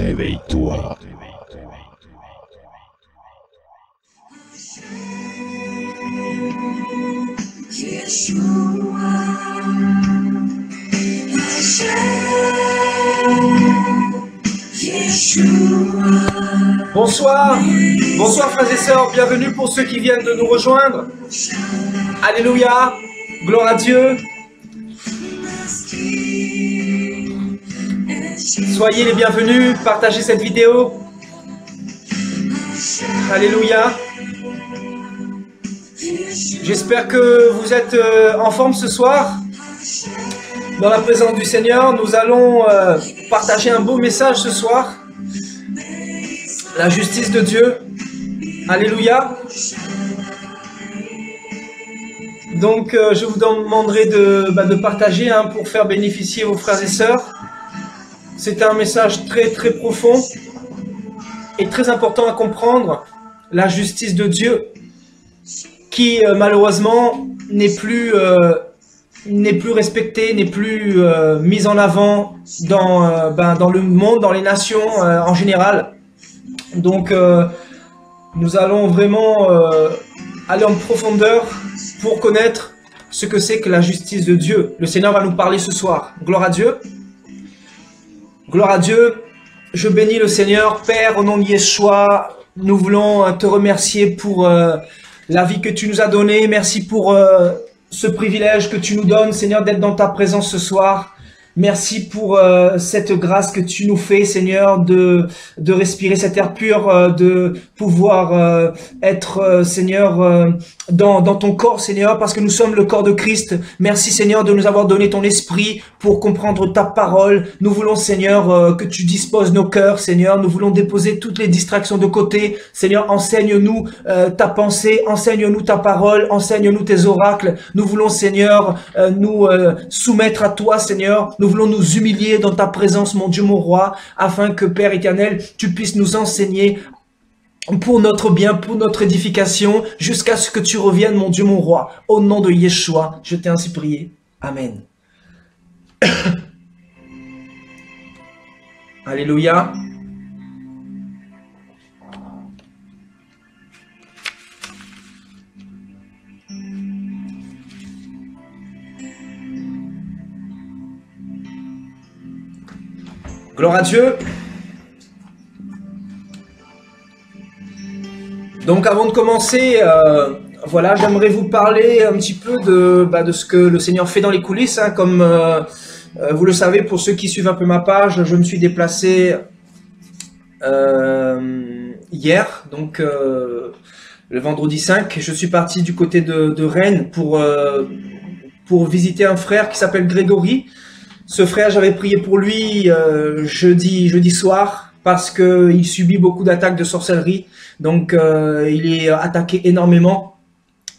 Réveille-toi. Bonsoir, bonsoir frères et sœurs, bienvenue pour ceux qui viennent de nous rejoindre. Alléluia, gloire à Dieu. Soyez les bienvenus, partagez cette vidéo. Alléluia. J'espère que vous êtes en forme ce soir. Dans la présence du Seigneur, nous allons partager un beau message ce soir. La justice de Dieu. Alléluia. Donc, je vous demanderai de partager pour faire bénéficier vos frères et sœurs. C'est un message très très profond et très important à comprendre. La justice de Dieu qui malheureusement n'est plus respectée, n'est plus mise en avant dans le monde, dans les nations en général. Donc, nous allons vraiment aller en profondeur pour connaître ce que c'est que la justice de Dieu. Le Seigneur va nous parler ce soir. Gloire à Dieu. Gloire à Dieu. Je bénis le Seigneur. Père, au nom de Yeshua, nous voulons te remercier pour la vie que tu nous as donnée. Merci pour ce privilège que tu nous donnes, Seigneur, d'être dans ta présence ce soir. Merci pour cette grâce que tu nous fais, Seigneur, de respirer cet air pur, de pouvoir être, Seigneur, dans ton corps, Seigneur, parce que nous sommes le corps de Christ. Merci, Seigneur, de nous avoir donné ton esprit pour comprendre ta parole. Nous voulons, Seigneur, que tu disposes nos cœurs, Seigneur. Nous voulons déposer toutes les distractions de côté. Seigneur, enseigne-nous ta pensée, enseigne-nous ta parole, enseigne-nous tes oracles. Nous voulons, Seigneur, nous soumettre à toi, Seigneur. Nous voulons nous humilier dans ta présence, mon Dieu, mon roi, afin que, Père éternel, tu puisses nous enseigner pour notre bien, pour notre édification, jusqu'à ce que tu reviennes, mon Dieu, mon roi. Au nom de Yeshua, je t'ai ainsi prié. Amen. Alléluia. Gloire à Dieu. Donc avant de commencer, voilà, j'aimerais vous parler un petit peu de ce que le Seigneur fait dans les coulisses. Comme vous le savez, pour ceux qui suivent un peu ma page, je me suis déplacé hier, donc le vendredi 5. Je suis parti du côté de Rennes pour visiter un frère qui s'appelle Grégory. Ce frère, j'avais prié pour lui jeudi soir parce qu'il subit beaucoup d'attaques de sorcellerie. Donc, il est attaqué énormément.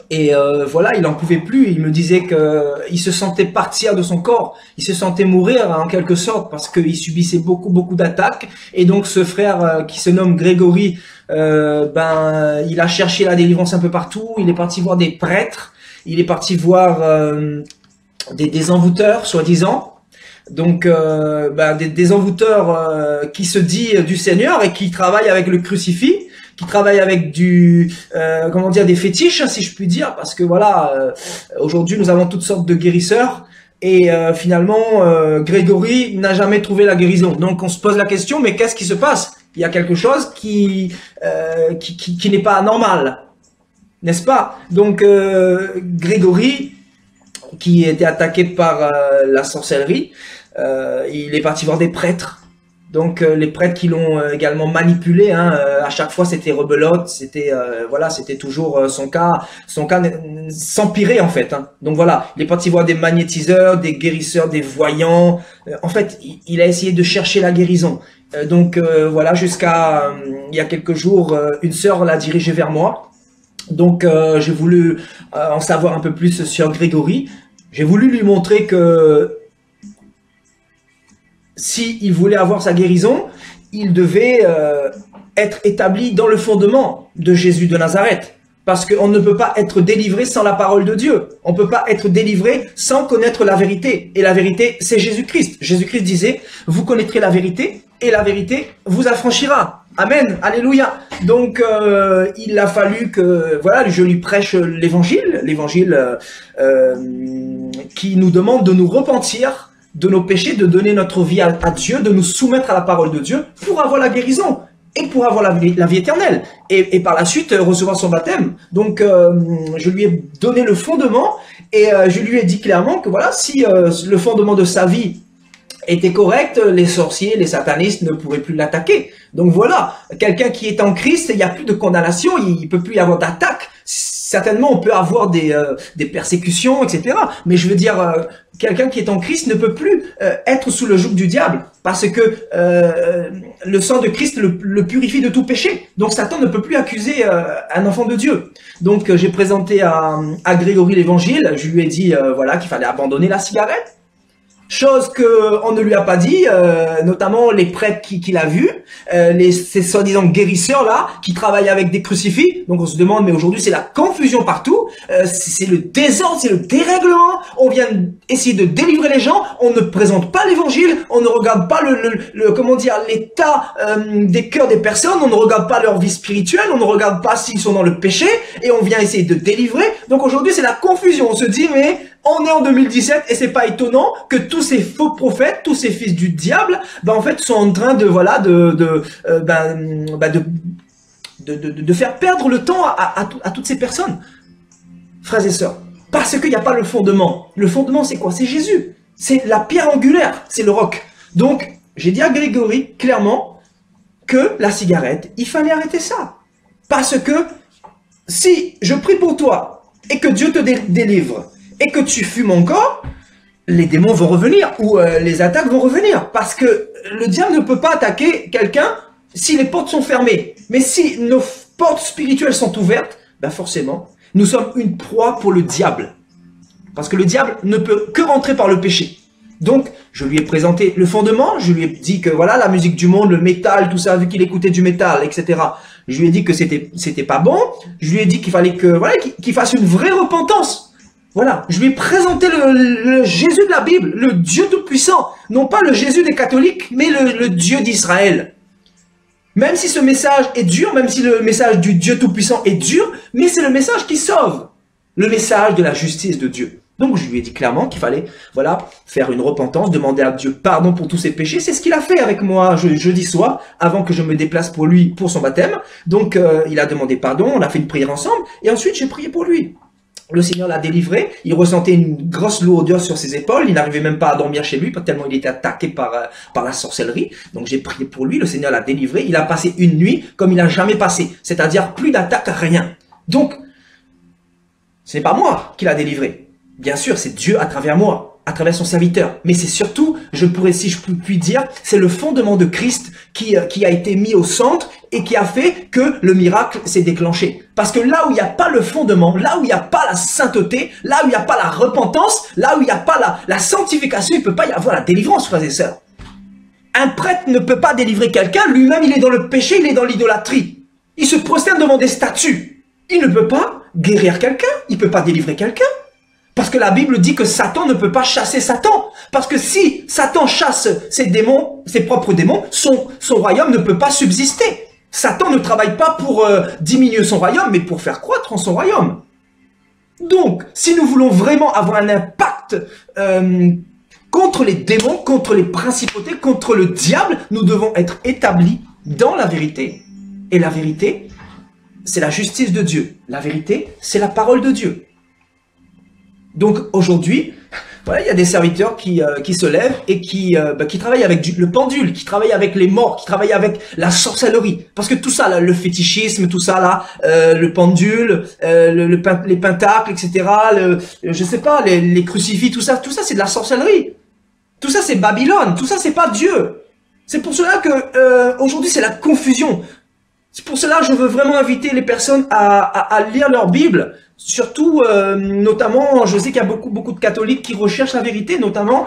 Et voilà, il n'en pouvait plus. Il me disait qu'il se sentait partir de son corps. Il se sentait mourir en quelque sorte parce qu'il subissait beaucoup d'attaques. Et donc, ce frère qui se nomme Grégory, il a cherché la délivrance un peu partout. Il est parti voir des prêtres. Il est parti voir des envoûteurs, soi-disant. Donc des envoûteurs qui se dit du Seigneur et qui travaillent avec le crucifix, qui travaillent avec des fétiches, si je puis dire, parce que voilà, aujourd'hui nous avons toutes sortes de guérisseurs et finalement Grégory n'a jamais trouvé la guérison. Donc on se pose la question, mais qu'est-ce qui se passe? Il y a quelque chose qui n'est pas normal, n'est-ce pas? Donc Grégory, qui était attaqué par la sorcellerie, il est parti voir des prêtres. Donc les prêtres qui l'ont également manipulé, à chaque fois c'était rebelote, c'était c'était toujours son cas s'empirait en fait. Donc voilà, il est parti voir des magnétiseurs, des guérisseurs, des voyants. En fait, il a essayé de chercher la guérison. Donc voilà, jusqu'à il y a quelques jours, une sœur l'a dirigé vers moi. Donc j'ai voulu en savoir un peu plus sur Grégory. J'ai voulu lui montrer que s'il voulait avoir sa guérison, il devait être établi dans le fondement de Jésus de Nazareth. Parce qu'on ne peut pas être délivré sans la parole de Dieu. On ne peut pas être délivré sans connaître la vérité. Et la vérité, c'est Jésus-Christ. Jésus-Christ disait, vous connaîtrez la vérité et la vérité vous affranchira. Amen. Alléluia. Donc, il a fallu que, voilà, je lui prêche l'évangile qui nous demande de nous repentir de nos péchés, de donner notre vie à Dieu, de nous soumettre à la parole de Dieu pour avoir la guérison. Et pour avoir la vie éternelle, et par la suite recevoir son baptême. Donc je lui ai donné le fondement, et je lui ai dit clairement que voilà, si le fondement de sa vie était correct, les sorciers, les satanistes ne pourraient plus l'attaquer. Donc voilà, quelqu'un qui est en Christ, il n'y a plus de condamnation, il peut plus y avoir d'attaque. Certainement, on peut avoir des persécutions, etc. Mais je veux dire, quelqu'un qui est en Christ ne peut plus être sous le joug du diable, parce que le sang de Christ le purifie de tout péché. Donc Satan ne peut plus accuser un enfant de Dieu. Donc j'ai présenté à Grégory l'évangile, je lui ai dit voilà, qu'il fallait abandonner la cigarette. Chose qu'on ne lui a pas dit, notamment les prêtres qu'il a vus, ces soi-disant guérisseurs là, qui travaillent avec des crucifix. Donc on se demande, mais aujourd'hui c'est la confusion partout, c'est le désordre, c'est le dérèglement. On vient essayer de délivrer les gens, on ne présente pas l'évangile, on ne regarde pas comment dire, l'état des cœurs des personnes, on ne regarde pas leur vie spirituelle, on ne regarde pas s'ils sont dans le péché, et on vient essayer de délivrer. Donc aujourd'hui c'est la confusion. On se dit, mais on est en 2017 et c'est pas étonnant que tous ces faux prophètes, tous ces fils du diable, en fait, sont en train de voilà de faire perdre le temps à toutes ces personnes, frères et sœurs, parce qu'il n'y a pas le fondement. Le fondement, c'est quoi? C'est Jésus. C'est la pierre angulaire, c'est le roc. Donc, j'ai dit à Grégory clairement que la cigarette, il fallait arrêter ça, parce que si je prie pour toi et que Dieu te délivre, et que tu fumes encore, les démons vont revenir, ou les attaques vont revenir. Parce que le diable ne peut pas attaquer quelqu'un si les portes sont fermées. Mais si nos portes spirituelles sont ouvertes, forcément, nous sommes une proie pour le diable. Parce que le diable ne peut que rentrer par le péché. Donc, je lui ai présenté le fondement, je lui ai dit que voilà, la musique du monde, le métal, tout ça, vu qu'il écoutait du métal, etc. Je lui ai dit que c'était pas bon. Je lui ai dit qu'il fallait que voilà, qu'il fasse une vraie repentance. Voilà, je lui ai présenté le Jésus de la Bible, le Dieu Tout-Puissant. Non pas le Jésus des catholiques, mais le Dieu d'Israël. Même si ce message est dur, même si le message du Dieu Tout-Puissant est dur, mais c'est le message qui sauve. Le message de la justice de Dieu. Donc je lui ai dit clairement qu'il fallait voilà, faire une repentance, demander à Dieu pardon pour tous ses péchés. C'est ce qu'il a fait avec moi jeudi soir, avant que je me déplace pour lui, pour son baptême. Donc il a demandé pardon, on a fait une prière ensemble, et ensuite j'ai prié pour lui. Le Seigneur l'a délivré, il ressentait une grosse lourdeur sur ses épaules, il n'arrivait même pas à dormir chez lui, tellement il était attaqué par la sorcellerie. Donc j'ai prié pour lui, le Seigneur l'a délivré, il a passé une nuit comme il n'a jamais passé, c'est-à-dire plus d'attaque, rien. Donc, ce n'est pas moi qui l'a délivré, bien sûr c'est Dieu à travers moi, à travers son serviteur, mais c'est surtout, si je puis dire, c'est le fondement de Christ qui a été mis au centre et qui a fait que le miracle s'est déclenché. Parce que là où il n'y a pas le fondement, là où il n'y a pas la sainteté, là où il n'y a pas la repentance, là où il n'y a pas la sanctification, il ne peut pas y avoir la délivrance, frères et sœurs. Un prêtre ne peut pas délivrer quelqu'un, lui-même il est dans le péché, il est dans l'idolâtrie. Il se prosterne devant des statues. Il ne peut pas guérir quelqu'un, il ne peut pas délivrer quelqu'un. Parce que la Bible dit que Satan ne peut pas chasser Satan. Parce que si Satan chasse ses démons, ses propres démons, son royaume ne peut pas subsister. Satan ne travaille pas pour diminuer son royaume, mais pour faire croître son royaume. Donc, si nous voulons vraiment avoir un impact contre les démons, contre les principautés, contre le diable, nous devons être établis dans la vérité. Et la vérité, c'est la justice de Dieu. La vérité, c'est la parole de Dieu. Donc aujourd'hui, voilà, il y a des serviteurs qui se lèvent et qui travaillent avec le pendule, qui travaillent avec les morts, qui travaillent avec la sorcellerie. Parce que tout ça, là, le fétichisme, tout ça, là, le pendule, les pentacles, etc., je sais pas, les crucifix, tout ça c'est de la sorcellerie. Tout ça, c'est Babylone. Tout ça, c'est pas Dieu. C'est pour cela que aujourd'hui, c'est la confusion. C'est pour cela que je veux vraiment inviter les personnes à lire leur Bible. Surtout, notamment, je sais qu'il y a beaucoup de catholiques qui recherchent la vérité, notamment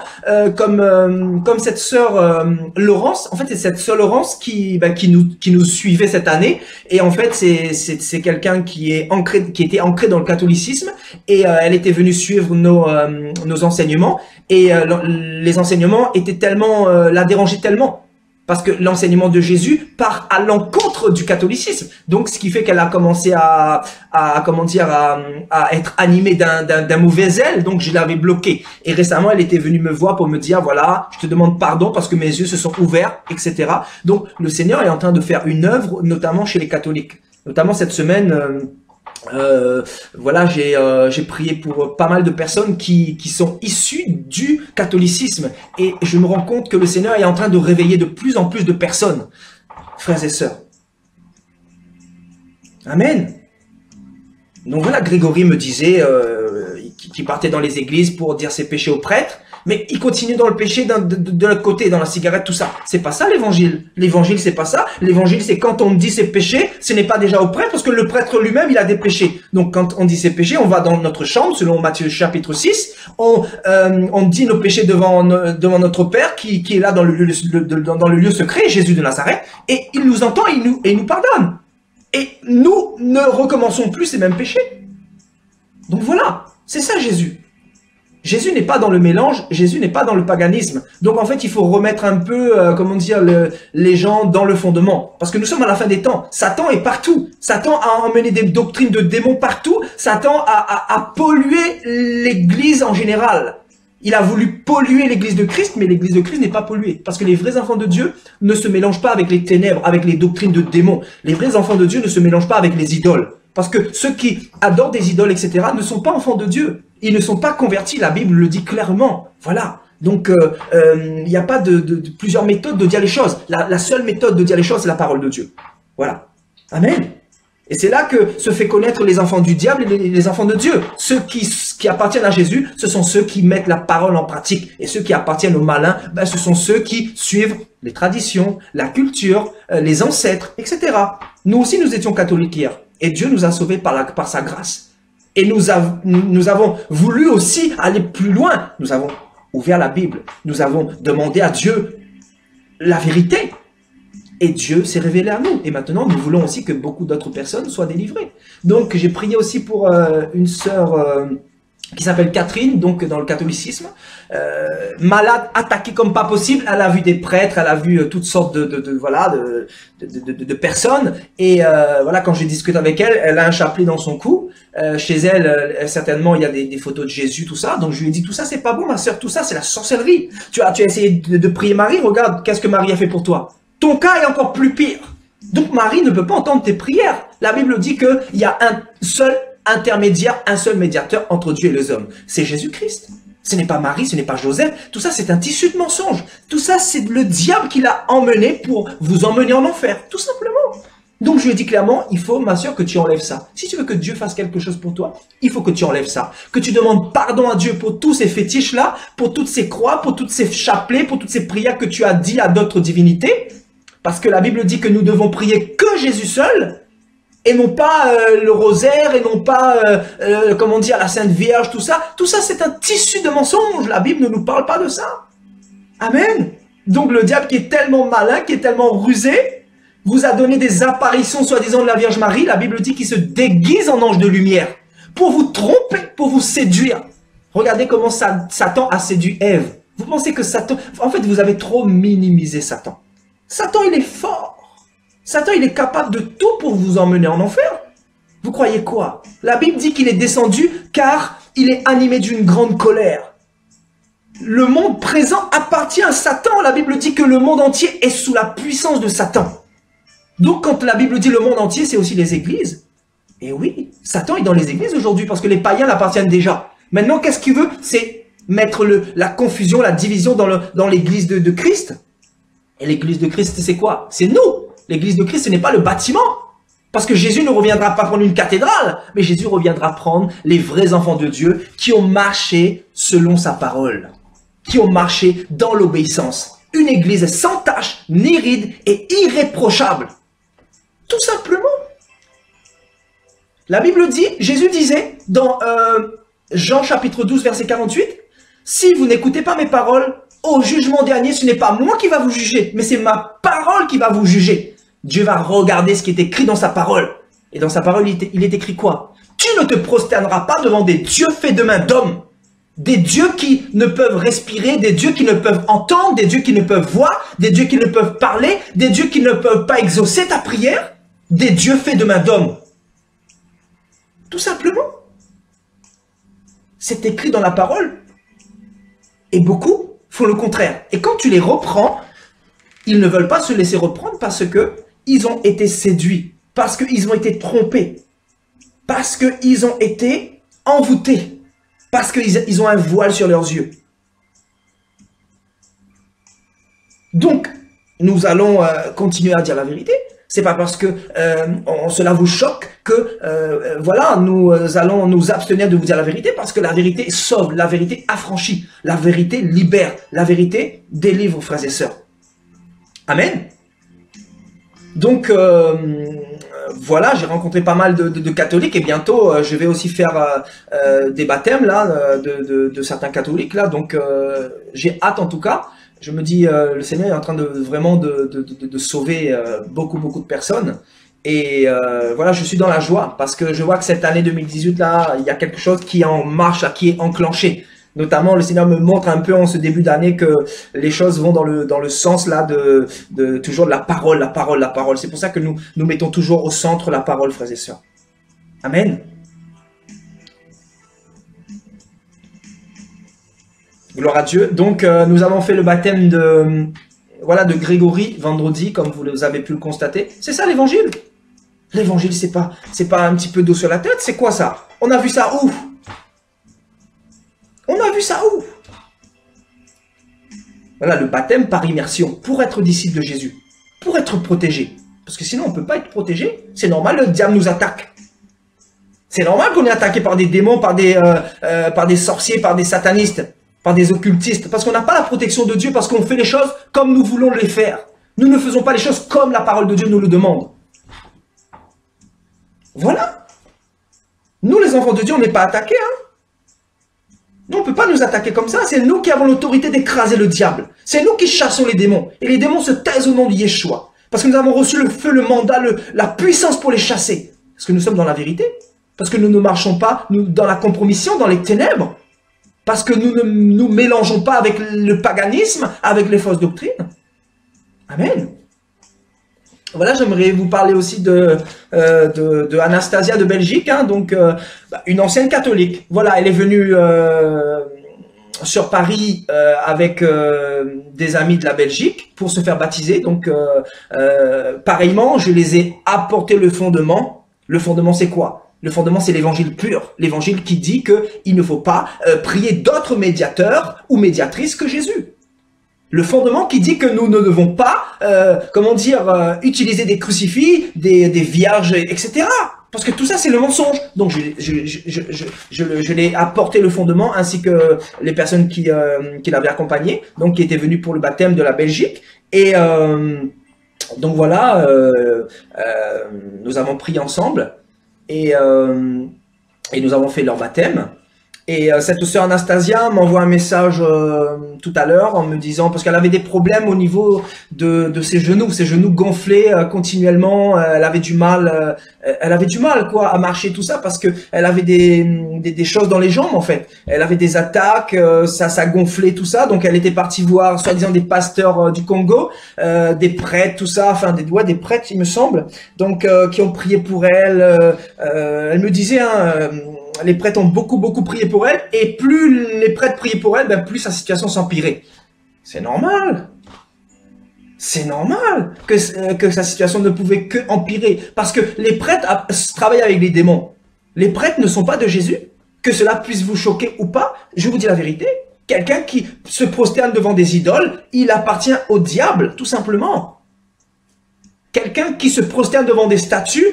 comme cette sœur Laurence. En fait, c'est cette sœur Laurence qui nous suivait cette année. Et en fait, c'est quelqu'un qui était ancré dans le catholicisme. Et elle était venue suivre nos enseignements. Et les enseignements étaient tellement la dérangeaient tellement. Parce que l'enseignement de Jésus part à l'encontre du catholicisme. Donc, ce qui fait qu'elle a commencé à être animée d'un mauvais zèle. Donc, je l'avais bloquée. Et récemment, elle était venue me voir pour me dire, voilà, je te demande pardon parce que mes yeux se sont ouverts, etc. Donc, le Seigneur est en train de faire une œuvre, notamment chez les catholiques. Notamment cette semaine, voilà, j'ai prié pour pas mal de personnes qui sont issues du catholicisme et je me rends compte que le Seigneur est en train de réveiller de plus en plus de personnes, frères et sœurs. Amen. Donc voilà, Grégory me disait qu'il partait dans les églises pour dire ses péchés aux prêtres, mais il continue dans le péché de l'autre côté, dans la cigarette, tout ça. C'est pas ça l'évangile. L'évangile, c'est pas ça. L'évangile, c'est quand on dit ses péchés, ce n'est pas déjà au prêtre, parce que le prêtre lui-même, il a des péchés. Donc quand on dit ses péchés, on va dans notre chambre, selon Matthieu chapitre 6, on dit nos péchés devant notre Père, qui est là dans le lieu secret, Jésus de Nazareth, et il nous entend et il nous pardonne. Et nous ne recommençons plus ces mêmes péchés. Donc voilà, c'est ça Jésus. Jésus n'est pas dans le mélange, Jésus n'est pas dans le paganisme. Donc en fait, il faut remettre un peu, les gens dans le fondement. Parce que nous sommes à la fin des temps. Satan est partout. Satan a emmené des doctrines de démons partout. Satan a pollué l'Église en général. Il a voulu polluer l'Église de Christ, mais l'Église de Christ n'est pas polluée. Parce que les vrais enfants de Dieu ne se mélangent pas avec les ténèbres, avec les doctrines de démons. Les vrais enfants de Dieu ne se mélangent pas avec les idoles. Parce que ceux qui adorent des idoles, etc., ne sont pas enfants de Dieu. Ils ne sont pas convertis, la Bible le dit clairement. Voilà. Donc, il n'y a pas de plusieurs méthodes de dire les choses. La seule méthode de dire les choses, c'est la parole de Dieu. Voilà. Amen. Et c'est là que se fait connaître les enfants du diable et les enfants de Dieu. Ceux qui appartiennent à Jésus, ce sont ceux qui mettent la parole en pratique. Et ceux qui appartiennent aux malins, ce sont ceux qui suivent les traditions, la culture, les ancêtres, etc. Nous aussi, nous étions catholiques hier. Et Dieu nous a sauvés par sa grâce. Et nous avons voulu aussi aller plus loin. Nous avons ouvert la Bible. Nous avons demandé à Dieu la vérité. Et Dieu s'est révélé à nous. Et maintenant, nous voulons aussi que beaucoup d'autres personnes soient délivrées. Donc, j'ai prié aussi pour une sœur qui s'appelle Catherine, donc dans le catholicisme, malade, attaquée comme pas possible. Elle a vu des prêtres, elle a vu toutes sortes de personnes. Et voilà, quand j'ai discuté avec elle, elle a un chapelet dans son cou. Chez elle, certainement, il y a des photos de Jésus, tout ça. Donc je lui ai dit, tout ça, c'est pas bon, ma sœur, tout ça, c'est la sorcellerie. Tu as essayé de prier Marie, regarde, qu'est-ce que Marie a fait pour toi. Ton cas est encore plus pire. Donc Marie ne peut pas entendre tes prières. La Bible dit qu'il y a un seul intermédiaire, un seul médiateur entre Dieu et les hommes. C'est Jésus-Christ. Ce n'est pas Marie, ce n'est pas Joseph. Tout ça, c'est un tissu de mensonges. Tout ça, c'est le diable qui l'a emmené pour vous emmener en enfer. Tout simplement. Donc, je lui ai dit clairement, il faut, ma soeur, que tu enlèves ça. Si tu veux que Dieu fasse quelque chose pour toi, il faut que tu enlèves ça. Que tu demandes pardon à Dieu pour tous ces fétiches-là, pour toutes ces croix, pour toutes ces chapelets, pour toutes ces prières que tu as dit à d'autres divinités. Parce que la Bible dit que nous devons prier que Jésus seul, et non pas le rosaire, et non pas, la Sainte Vierge, tout ça. Tout ça, c'est un tissu de mensonges. La Bible ne nous parle pas de ça. Amen. Donc le diable qui est tellement malin, qui est tellement rusé, vous a donné des apparitions soi-disant de la Vierge Marie. La Bible dit qu'il se déguise en ange de lumière pour vous tromper, pour vous séduire. Regardez comment Satan a séduit Ève. Vous pensez que Satan... En fait, vous avez trop minimisé Satan. Satan, il est fort. Satan, il est capable de tout pour vous emmener en enfer. Vous croyez quoi? La Bible dit qu'il est descendu car il est animé d'une grande colère. Le monde présent appartient à Satan. La Bible dit que le monde entier est sous la puissance de Satan. Donc, quand la Bible dit le monde entier, c'est aussi les églises. Et oui, Satan est dans les églises aujourd'hui parce que les païens l'appartiennent déjà. Maintenant, qu'est-ce qu'il veut? C'est mettre la confusion, la division dans l'église de Christ. Et l'église de Christ, c'est quoi? C'est nous. L'église de Christ, ce n'est pas le bâtiment. Parce que Jésus ne reviendra pas prendre une cathédrale, mais Jésus reviendra prendre les vrais enfants de Dieu qui ont marché selon sa parole, qui ont marché dans l'obéissance. Une église sans tache, ni ride et irréprochable. Tout simplement. La Bible dit, Jésus disait dans Jean chapitre 12 verset 48, « Si vous n'écoutez pas mes paroles, au jugement dernier, ce n'est pas moi qui va vous juger, mais c'est ma parole qui va vous juger. » Dieu va regarder ce qui est écrit dans sa parole. Et dans sa parole, il est écrit quoi? Tu ne te prosterneras pas devant des dieux faits de main d'homme. Des dieux qui ne peuvent respirer, des dieux qui ne peuvent entendre, des dieux qui ne peuvent voir, des dieux qui ne peuvent parler, des dieux qui ne peuvent pas exaucer ta prière, des dieux faits de main d'homme. Tout simplement. C'est écrit dans la parole. Et beaucoup font le contraire. Et quand tu les reprends, ils ne veulent pas se laisser reprendre parce que ils ont été séduits, parce qu'ils ont été trompés, parce qu'ils ont été envoûtés, parce qu'ils ont un voile sur leurs yeux. Donc, nous allons continuer à dire la vérité. C'est pas parce que cela vous choque que voilà, nous allons nous abstenir de vous dire la vérité, parce que la vérité sauve, la vérité affranchit, la vérité libère, la vérité délivre, frères et sœurs. Amen. Donc voilà, j'ai rencontré pas mal de catholiques et bientôt je vais aussi faire des baptêmes là de certains catholiques là. Donc j'ai hâte en tout cas. Je me dis, le Seigneur est en train de vraiment de sauver beaucoup de personnes. Et voilà, je suis dans la joie parce que je vois que cette année 2018 là, il y a quelque chose qui est en marche, là, qui est enclenché. Notamment, le Seigneur me montre un peu en ce début d'année que les choses vont dans le sens là de toujours de la parole, la parole, la parole. C'est pour ça que nous mettons toujours au centre la parole, frères et sœurs. Amen. Gloire à Dieu. Donc, nous avons fait le baptême de Grégory vendredi, comme vous avez pu le constater. C'est ça l'évangile. L'évangile, c'est pas un petit peu d'eau sur la tête. C'est quoi ça? On a vu ça où? On a vu ça où? Voilà, le baptême par immersion, pour être disciple de Jésus, pour être protégé. Parce que sinon, on ne peut pas être protégé. C'est normal, le diable nous attaque. C'est normal qu'on est attaqué par des démons, par des sorciers, par des satanistes, par des occultistes, parce qu'on n'a pas la protection de Dieu, parce qu'on fait les choses comme nous voulons les faire. Nous ne faisons pas les choses comme la parole de Dieu nous le demande. Voilà. Nous, les enfants de Dieu, on n'est pas attaqués. Hein. Nous, on ne peut pas nous attaquer comme ça. C'est nous qui avons l'autorité d'écraser le diable. C'est nous qui chassons les démons. Et les démons se taisent au nom de Yeshua. Parce que nous avons reçu le feu, le mandat, la puissance pour les chasser. Parce que nous sommes dans la vérité. Parce que nous ne marchons pas dans la compromission, dans les ténèbres. Parce que nous ne nous mélangeons pas avec le paganisme, avec les fausses doctrines. Amen. Voilà, j'aimerais vous parler aussi de Anastasia de Belgique, hein, donc une ancienne catholique. Voilà, elle est venue sur Paris avec des amis de la Belgique pour se faire baptiser. Donc, pareillement, je les ai apporté le fondement. Le fondement, c'est quoi? Le fondement, c'est l'évangile pur. L'évangile qui dit qu'il ne faut pas prier d'autres médiateurs ou médiatrices que Jésus. Le fondement qui dit que nous ne devons pas, utiliser des crucifix, des vierges, etc. Parce que tout ça, c'est le mensonge. Donc, je l'ai apporté le fondement, ainsi que les personnes qui l'avaient accompagné, donc qui étaient venues pour le baptême de la Belgique. Et donc voilà, nous avons prié ensemble. Et nous avons fait leur baptême. Et cette sœur Anastasia m'envoie un message tout à l'heure en me disant, parce qu'elle avait des problèmes au niveau de ses genoux gonflés continuellement. Elle avait du mal quoi à marcher, tout ça, parce que elle avait des choses dans les jambes en fait. Elle avait des attaques, ça gonflait, tout ça. Donc elle était partie voir soi-disant des pasteurs du Congo, des prêtres, tout ça, enfin des prêtres il me semble, donc qui ont prié pour elle. Elle me disait les prêtres ont beaucoup prié pour elle, et plus les prêtres priaient pour elle, plus sa situation s'empirait. C'est normal. C'est normal que sa situation ne pouvait que empirer, parce que les prêtres travaillent avec les démons. Les prêtres ne sont pas de Jésus. Que cela puisse vous choquer ou pas, je vous dis la vérité. Quelqu'un qui se prosterne devant des idoles, il appartient au diable, tout simplement. Quelqu'un qui se prosterne devant des statues,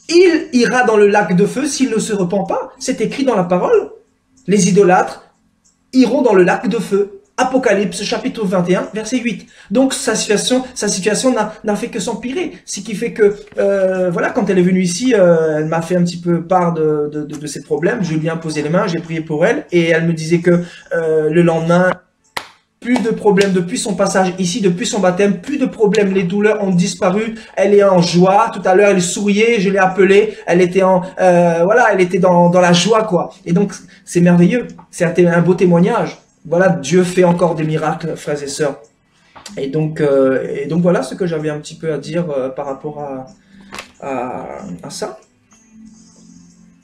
il ira dans le lac de feu s'il ne se repent pas. C'est écrit dans la parole. Les idolâtres iront dans le lac de feu. Apocalypse chapitre 21 verset 8. Donc sa situation n'a fait que s'empirer. Ce qui fait que voilà, quand elle est venue ici, elle m'a fait un petit peu part de ses problèmes. Je lui ai imposé les mains, j'ai prié pour elle et elle me disait que le lendemain, plus de problèmes depuis son passage ici, depuis son baptême, plus de problèmes, les douleurs ont disparu, elle est en joie. Tout à l'heure, elle souriait, je l'ai appelée, elle était voilà, elle était dans la joie quoi. Et donc c'est merveilleux, c'est un beau témoignage. Voilà, Dieu fait encore des miracles, frères et sœurs. Et donc voilà ce que j'avais un petit peu à dire par rapport à ça.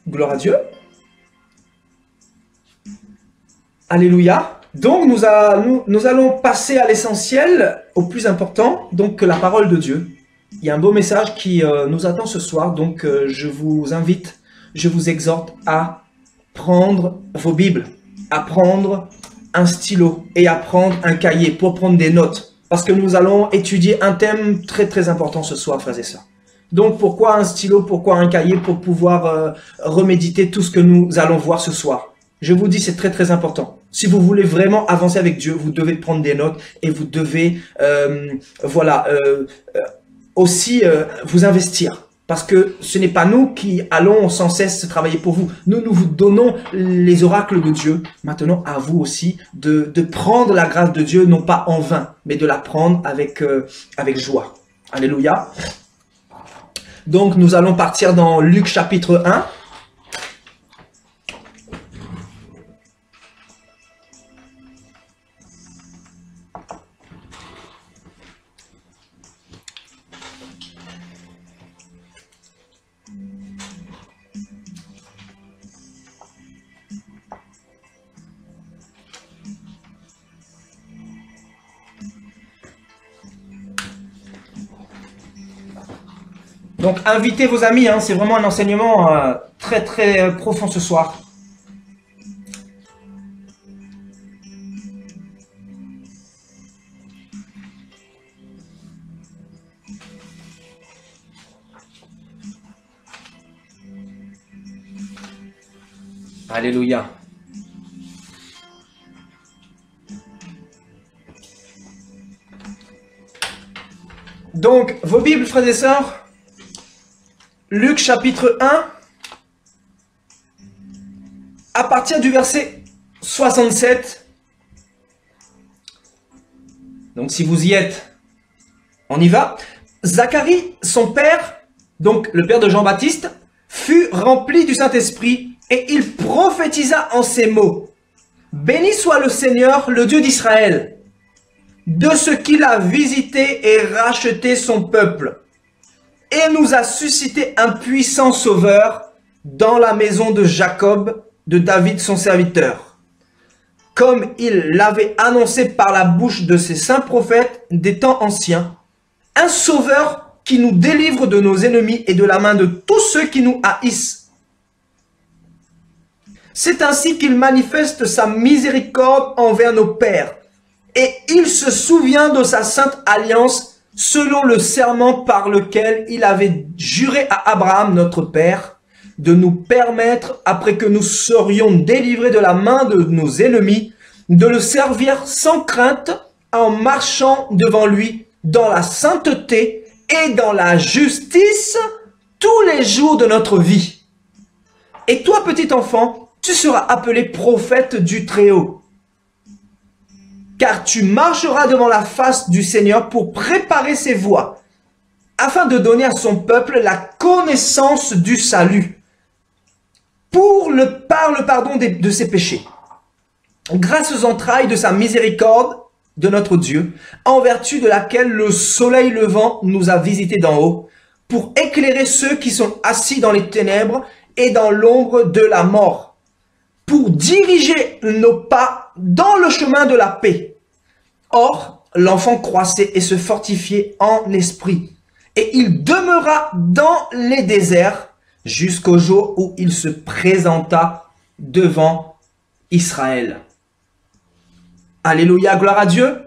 Gloire à Dieu. Alléluia. Donc nous allons passer à l'essentiel, au plus important, donc la parole de Dieu. Il y a un beau message qui nous attend ce soir, donc je vous invite, je vous exhorte à prendre vos Bibles, à prendre un stylo et à prendre un cahier pour prendre des notes. Parce que nous allons étudier un thème très très important ce soir, frères et sœurs. Donc pourquoi un stylo, pourquoi un cahier? Pour pouvoir reméditer tout ce que nous allons voir ce soir. Je vous dis, c'est très très important. Si vous voulez vraiment avancer avec Dieu, vous devez prendre des notes et vous devez aussi vous investir. Parce que ce n'est pas nous qui allons sans cesse travailler pour vous. Nous vous donnons les oracles de Dieu. Maintenant, à vous aussi de prendre la grâce de Dieu, non pas en vain, mais de la prendre avec joie. Alléluia. Donc, nous allons partir dans Luc chapitre 1. Donc, invitez vos amis, hein, c'est vraiment un enseignement très très profond ce soir. Alléluia. Donc, vos Bibles, frères et sœurs, Luc chapitre 1, à partir du verset 67. Donc si vous y êtes, on y va. Zacharie, son père, donc le père de Jean-Baptiste, fut rempli du Saint-Esprit et il prophétisa en ces mots. Béni soit le Seigneur, le Dieu d'Israël, de ce qu'il a visité et racheté son peuple. Et nous a suscité un puissant sauveur dans la maison de Jacob, de David son serviteur. Comme il l'avait annoncé par la bouche de ses saints prophètes des temps anciens, un sauveur qui nous délivre de nos ennemis et de la main de tous ceux qui nous haïssent. C'est ainsi qu'il manifeste sa miséricorde envers nos pères, et il se souvient de sa sainte alliance selon le serment par lequel il avait juré à Abraham, notre père, de nous permettre, après que nous serions délivrés de la main de nos ennemis, de le servir sans crainte en marchant devant lui dans la sainteté et dans la justice tous les jours de notre vie. Et toi, petit enfant, tu seras appelé prophète du Très-Haut. Car tu marcheras devant la face du Seigneur pour préparer ses voies, afin de donner à son peuple la connaissance du salut, par le pardon de ses péchés, grâce aux entrailles de sa miséricorde de notre Dieu, en vertu de laquelle le soleil levant nous a visités d'en haut, pour éclairer ceux qui sont assis dans les ténèbres et dans l'ombre de la mort, pour diriger nos pas dans le chemin de la paix. Or, l'enfant croissait et se fortifiait en esprit, et il demeura dans les déserts jusqu'au jour où il se présenta devant Israël. Alléluia, gloire à Dieu.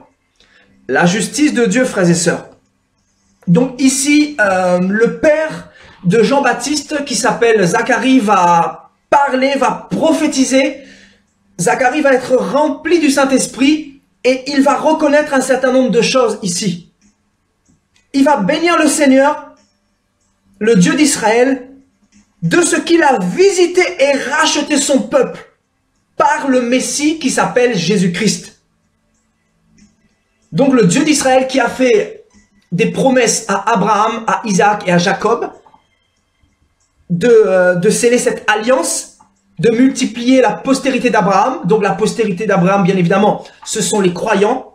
La justice de Dieu, frères et sœurs. Donc ici, le père de Jean-Baptiste, qui s'appelle Zacharie, va parler, va prophétiser. Zacharie va être rempli du Saint-Esprit. et il va reconnaître un certain nombre de choses ici. Il va bénir le Seigneur, le Dieu d'Israël, de ce qu'il a visité et racheté son peuple par le Messie qui s'appelle Jésus-Christ. Donc le Dieu d'Israël qui a fait des promesses à Abraham, à Isaac et à Jacob, de sceller cette alliance, de multiplier la postérité d'Abraham. Donc la postérité d'Abraham, bien évidemment, ce sont les croyants,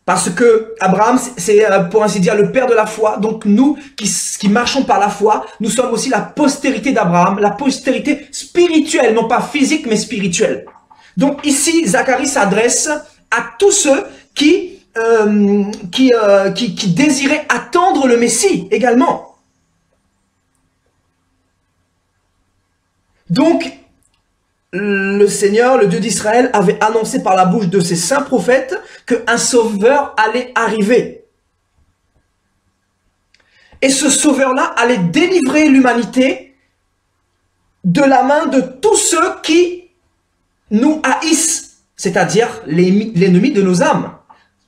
parce que Abraham, c'est pour ainsi dire le père de la foi. Donc nous qui marchons par la foi, nous sommes aussi la postérité d'Abraham, la postérité spirituelle, non pas physique mais spirituelle. Donc ici, Zacharie s'adresse à tous ceux qui désiraient attendre le Messie également. Donc, le Seigneur, le Dieu d'Israël, avait annoncé par la bouche de ses saints prophètes qu'un sauveur allait arriver. Et ce sauveur-là allait délivrer l'humanité de la main de tous ceux qui nous haïssent, c'est-à-dire l'ennemi de nos âmes,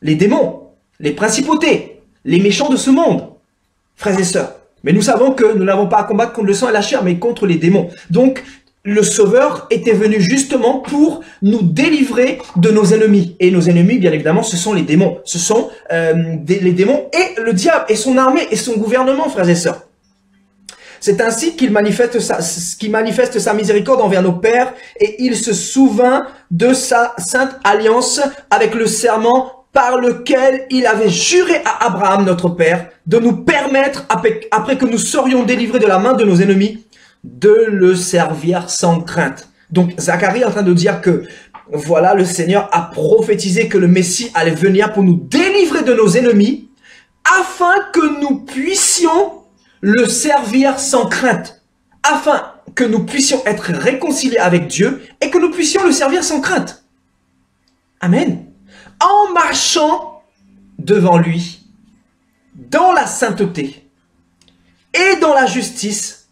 les démons, les principautés, les méchants de ce monde, frères et sœurs. Mais nous savons que nous n'avons pas à combattre contre le sang et la chair, mais contre les démons. Donc, le Sauveur était venu justement pour nous délivrer de nos ennemis. Et nos ennemis, bien évidemment, ce sont les démons. Ce sont les démons et le diable et son armée et son gouvernement, frères et sœurs. C'est ainsi qu'il manifeste sa miséricorde envers nos pères et il se souvint de sa sainte alliance avec le serment par lequel il avait juré à Abraham, notre père, de nous permettre, après que nous serions délivrés de la main de nos ennemis, de le servir sans crainte. Donc Zacharie est en train de dire que voilà, le Seigneur a prophétisé que le Messie allait venir pour nous délivrer de nos ennemis afin que nous puissions le servir sans crainte, afin que nous puissions être réconciliés avec Dieu et que nous puissions le servir sans crainte. Amen. En marchant devant lui dans la sainteté et dans la justice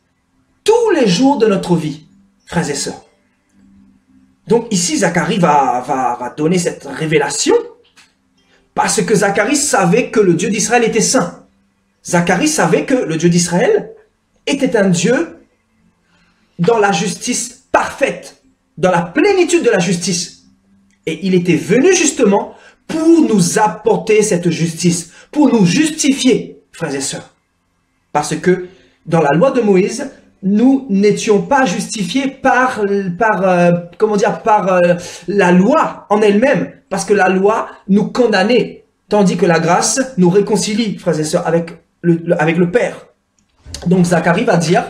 tous les jours de notre vie, frères et sœurs. Donc ici, Zacharie va donner cette révélation parce que Zacharie savait que le Dieu d'Israël était saint. Zacharie savait que le Dieu d'Israël était un Dieu dans la justice parfaite, dans la plénitude de la justice. Et il était venu justement pour nous apporter cette justice, pour nous justifier, frères et sœurs. Parce que dans la loi de Moïse, nous n'étions pas justifiés par la loi en elle-même, parce que la loi nous condamnait, tandis que la grâce nous réconcilie, frères et sœurs, avec le Père. Donc Zacharie va dire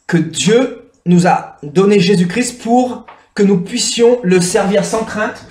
que Dieu nous a donné Jésus-Christ pour que nous puissions le servir sans crainte.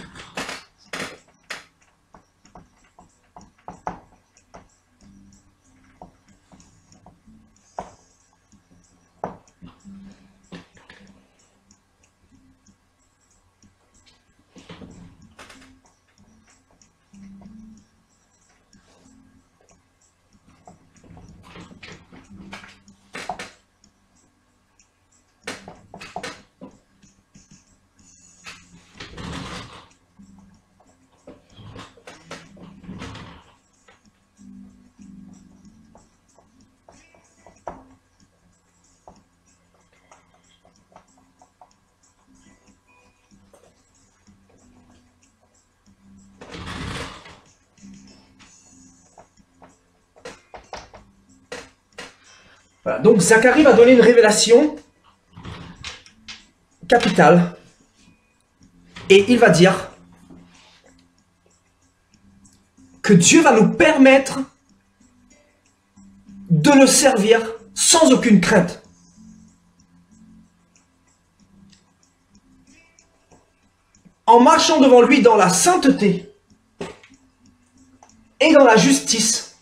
Voilà, donc Zacharie va donner une révélation capitale et il va dire que Dieu va nous permettre de le servir sans aucune crainte. En marchant devant lui dans la sainteté et dans la justice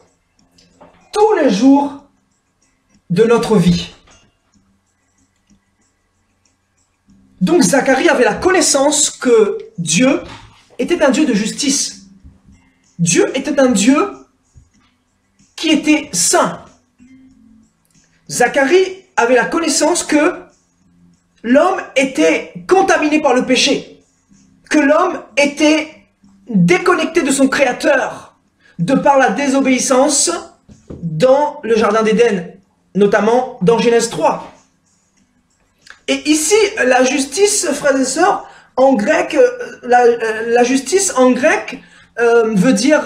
tous les jours de notre vie. Donc Zacharie avait la connaissance que Dieu était un Dieu de justice. Dieu était un Dieu qui était saint. Zacharie avait la connaissance que l'homme était contaminé par le péché, que l'homme était déconnecté de son Créateur, de par la désobéissance dans le Jardin d'Éden, notamment dans Genèse 3. Et ici, la justice, frères et sœurs, en grec, la justice en grec veut dire...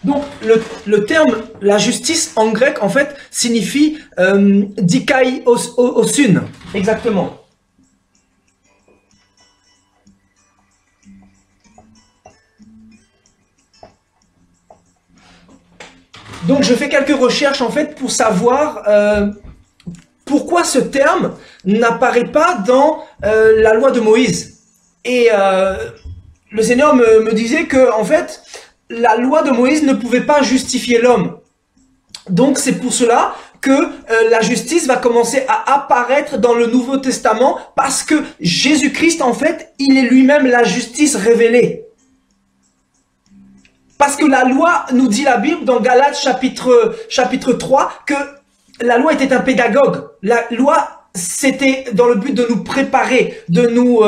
Donc, le terme, la justice en grec, en fait, signifie dikaiosune, exactement. Donc, je fais quelques recherches, en fait, pour savoir pourquoi ce terme n'apparaît pas dans la loi de Moïse. Et le Seigneur me disait que, en fait, la loi de Moïse ne pouvait pas justifier l'homme. Donc c'est pour cela que la justice va commencer à apparaître dans le Nouveau Testament, parce que Jésus-Christ, en fait, il est lui-même la justice révélée. Parce que la loi, nous dit la Bible dans Galates chapitre 3, que la loi était un pédagogue. La loi, c'était dans le but de nous préparer, de nous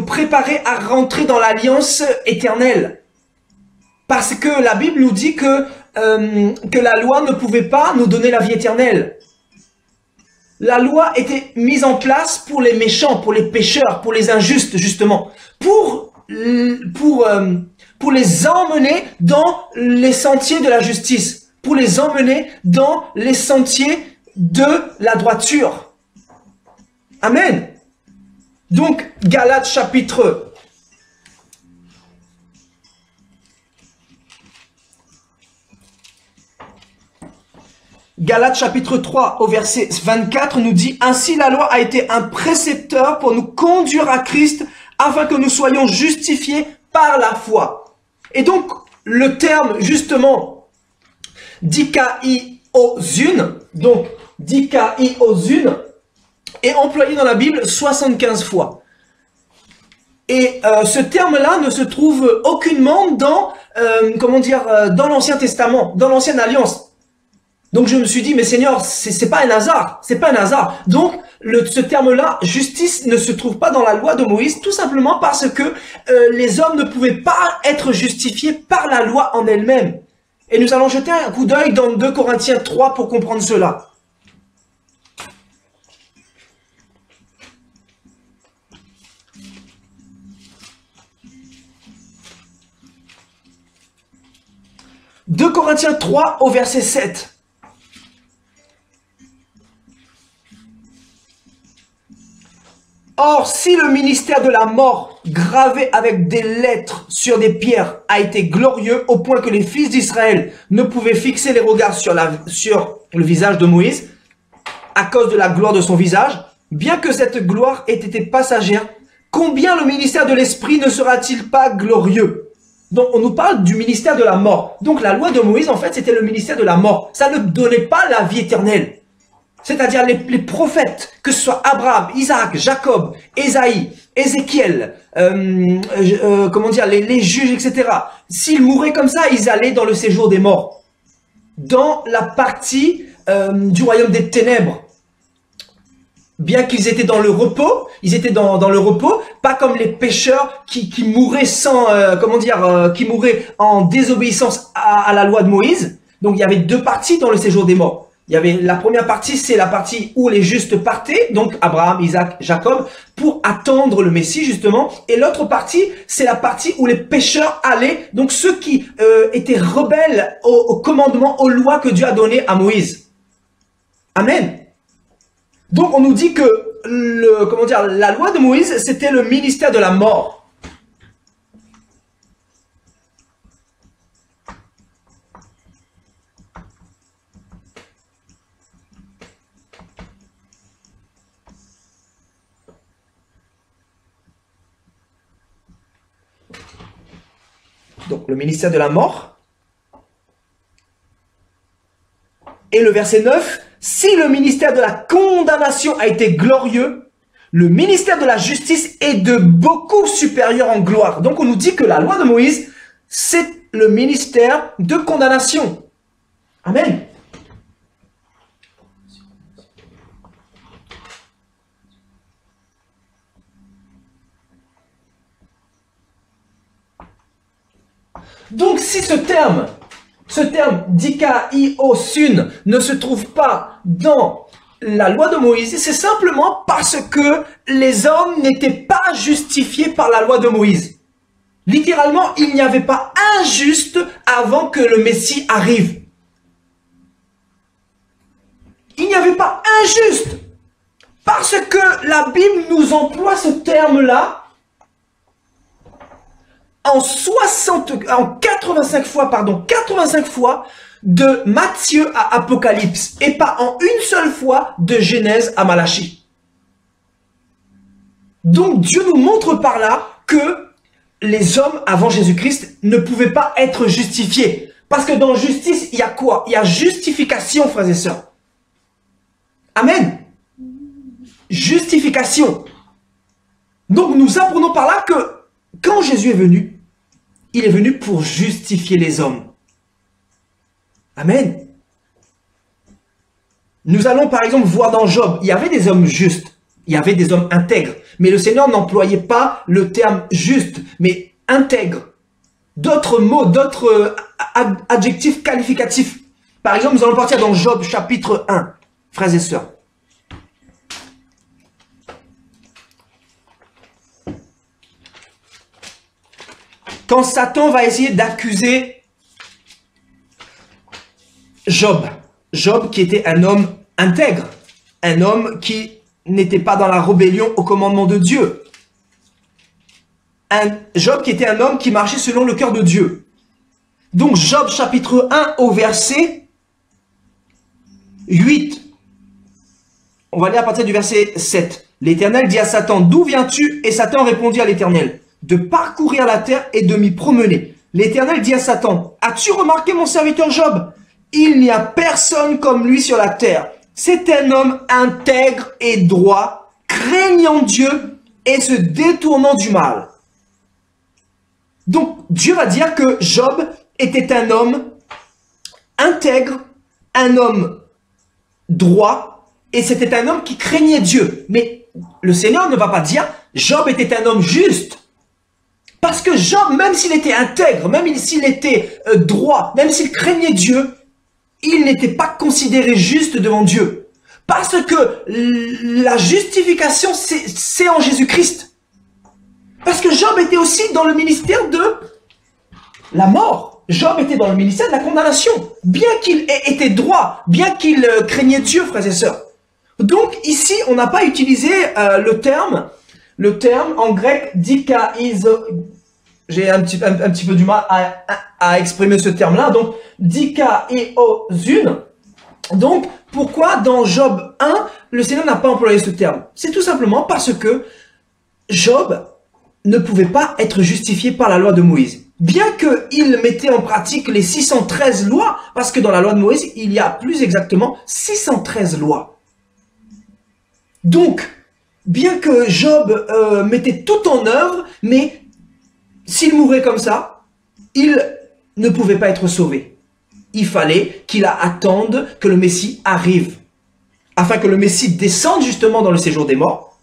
préparer à rentrer dans l'alliance éternelle. Parce que la Bible nous dit que la loi ne pouvait pas nous donner la vie éternelle. La loi était mise en place pour les méchants, pour les pécheurs, pour les injustes, justement. Pour les emmener dans les sentiers de la justice. Pour les emmener dans les sentiers de la droiture. Amen. Donc, Galates chapitre 3 au verset 24 nous dit « Ainsi la loi a été un précepteur pour nous conduire à Christ afin que nous soyons justifiés par la foi. » Et donc, le terme justement dikaiosune, donc dikaiosune, est employé dans la Bible 75 fois. Et ce terme-là ne se trouve aucunement dans, dans l'Ancien Testament, dans l'Ancienne Alliance. Donc je me suis dit, mais Seigneur, c'est pas un hasard, c'est pas un hasard. Donc ce terme-là, justice, ne se trouve pas dans la loi de Moïse, tout simplement parce que les hommes ne pouvaient pas être justifiés par la loi en elle-même. Et nous allons jeter un coup d'œil dans 2 Corinthiens 3 pour comprendre cela. « 2 Corinthiens 3 au verset 7. Or, si le ministère de la mort, gravé avec des lettres sur des pierres, a été glorieux au point que les fils d'Israël ne pouvaient fixer les regards sur le visage de Moïse, à cause de la gloire de son visage, bien que cette gloire ait été passagère, combien le ministère de l'Esprit ne sera-t-il pas glorieux? Donc, on nous parle du ministère de la mort. Donc, la loi de Moïse, en fait, c'était le ministère de la mort. Ça ne donnait pas la vie éternelle. C'est-à-dire les prophètes, que ce soit Abraham, Isaac, Jacob, Ésaïe, Ézéchiel, les juges, etc. S'ils mouraient comme ça, ils allaient dans le séjour des morts. Dans la partie du royaume des ténèbres. Bien qu'ils étaient dans le repos, ils étaient dans le repos, pas comme les pécheurs qui mouraient qui mouraient en désobéissance à la loi de Moïse. Donc il y avait 2 parties dans le séjour des morts. Il y avait la première partie, c'est la partie où les justes partaient, donc Abraham, Isaac, Jacob, pour attendre le Messie justement. Et l'autre partie, c'est la partie où les pécheurs allaient, donc ceux qui étaient rebelles au commandement, aux lois que Dieu a données à Moïse. Amen. Donc on nous dit que la loi de Moïse, c'était le ministère de la mort. Donc, donc le ministère de la mort. Et le verset 9, si le ministère de la condamnation a été glorieux, le ministère de la justice est de beaucoup supérieur en gloire. Donc on nous dit que la loi de Moïse, c'est le ministère de condamnation. Amen. Donc si ce terme dikaiosun ne se trouve pas dans la loi de Moïse, c'est simplement parce que les hommes n'étaient pas justifiés par la loi de Moïse. Littéralement, il n'y avait pas un juste avant que le Messie arrive. Il n'y avait pas un juste. Parce que la Bible nous emploie ce terme-là en 85 fois de Matthieu à Apocalypse et pas en une seule fois de Genèse à Malachie. Donc Dieu nous montre par là que les hommes avant Jésus-Christ ne pouvaient pas être justifiés. Parce que dans justice, il y a quoi? Il y a justification, frères et sœurs. Amen. Justification. Donc nous apprenons par là que quand Jésus est venu, il est venu pour justifier les hommes. Amen. Nous allons par exemple voir dans Job, il y avait des hommes justes, il y avait des hommes intègres, mais le Seigneur n'employait pas le terme juste, mais intègre. D'autres mots, d'autres adjectifs qualificatifs. Par exemple, nous allons partir dans Job chapitre 1, frères et sœurs. Quand Satan va essayer d'accuser Job qui était un homme intègre, un homme qui n'était pas dans la rébellion au commandement de Dieu. Job qui était un homme qui marchait selon le cœur de Dieu. Donc Job chapitre 1 au verset 8. On va lire à partir du verset 7. L'Éternel dit à Satan, d'où viens-tu? Et Satan répondit à l'Éternel, de parcourir la terre et de m'y promener. L'Éternel dit à Satan, as-tu remarqué mon serviteur Job? Il n'y a personne comme lui sur la terre. C'est un homme intègre et droit, craignant Dieu et se détournant du mal. Donc Dieu va dire que Job était un homme intègre, un homme droit, et c'était un homme qui craignait Dieu. Mais le Seigneur ne va pas dire Job était un homme juste. Parce que Job, même s'il était intègre, même s'il était droit, même s'il craignait Dieu, il n'était pas considéré juste devant Dieu. Parce que la justification, c'est en Jésus-Christ. Parce que Job était aussi dans le ministère de la mort. Job était dans le ministère de la condamnation. Bien qu'il ait été droit, bien qu'il craignait Dieu, frères et sœurs. Donc ici, on n'a pas utilisé le terme en grec dikaizo. J'ai un petit peu du mal à exprimer ce terme-là. Donc, dikaiozun. Donc, pourquoi dans Job 1, le Seigneur n'a pas employé ce terme? C'est tout simplement parce que Job ne pouvait pas être justifié par la loi de Moïse. Bien qu'il mettait en pratique les 613 lois, parce que dans la loi de Moïse, il y a plus exactement 613 lois. Donc, bien que Job mettait tout en œuvre, mais s'il mourait comme ça, il ne pouvait pas être sauvé. Il fallait qu'il attende que le Messie arrive, afin que le Messie descende justement dans le séjour des morts.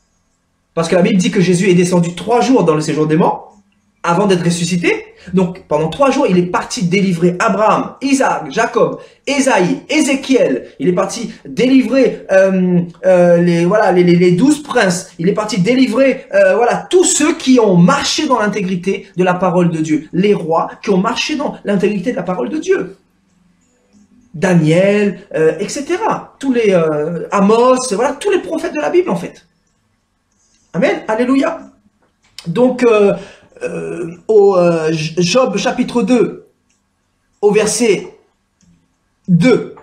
Parce que la Bible dit que Jésus est descendu 3 jours dans le séjour des morts, avant d'être ressuscité. Donc pendant 3 jours, il est parti délivrer Abraham, Isaac, Jacob, Ésaïe, Ézéchiel. Il est parti délivrer les 12 princes. Il est parti délivrer tous ceux qui ont marché dans l'intégrité de la parole de Dieu. Les rois qui ont marché dans l'intégrité de la parole de Dieu. Daniel, etc. Tous les Amos, voilà, tous les prophètes de la Bible en fait. Amen, alléluia. Donc au Job chapitre 2, au verset 2,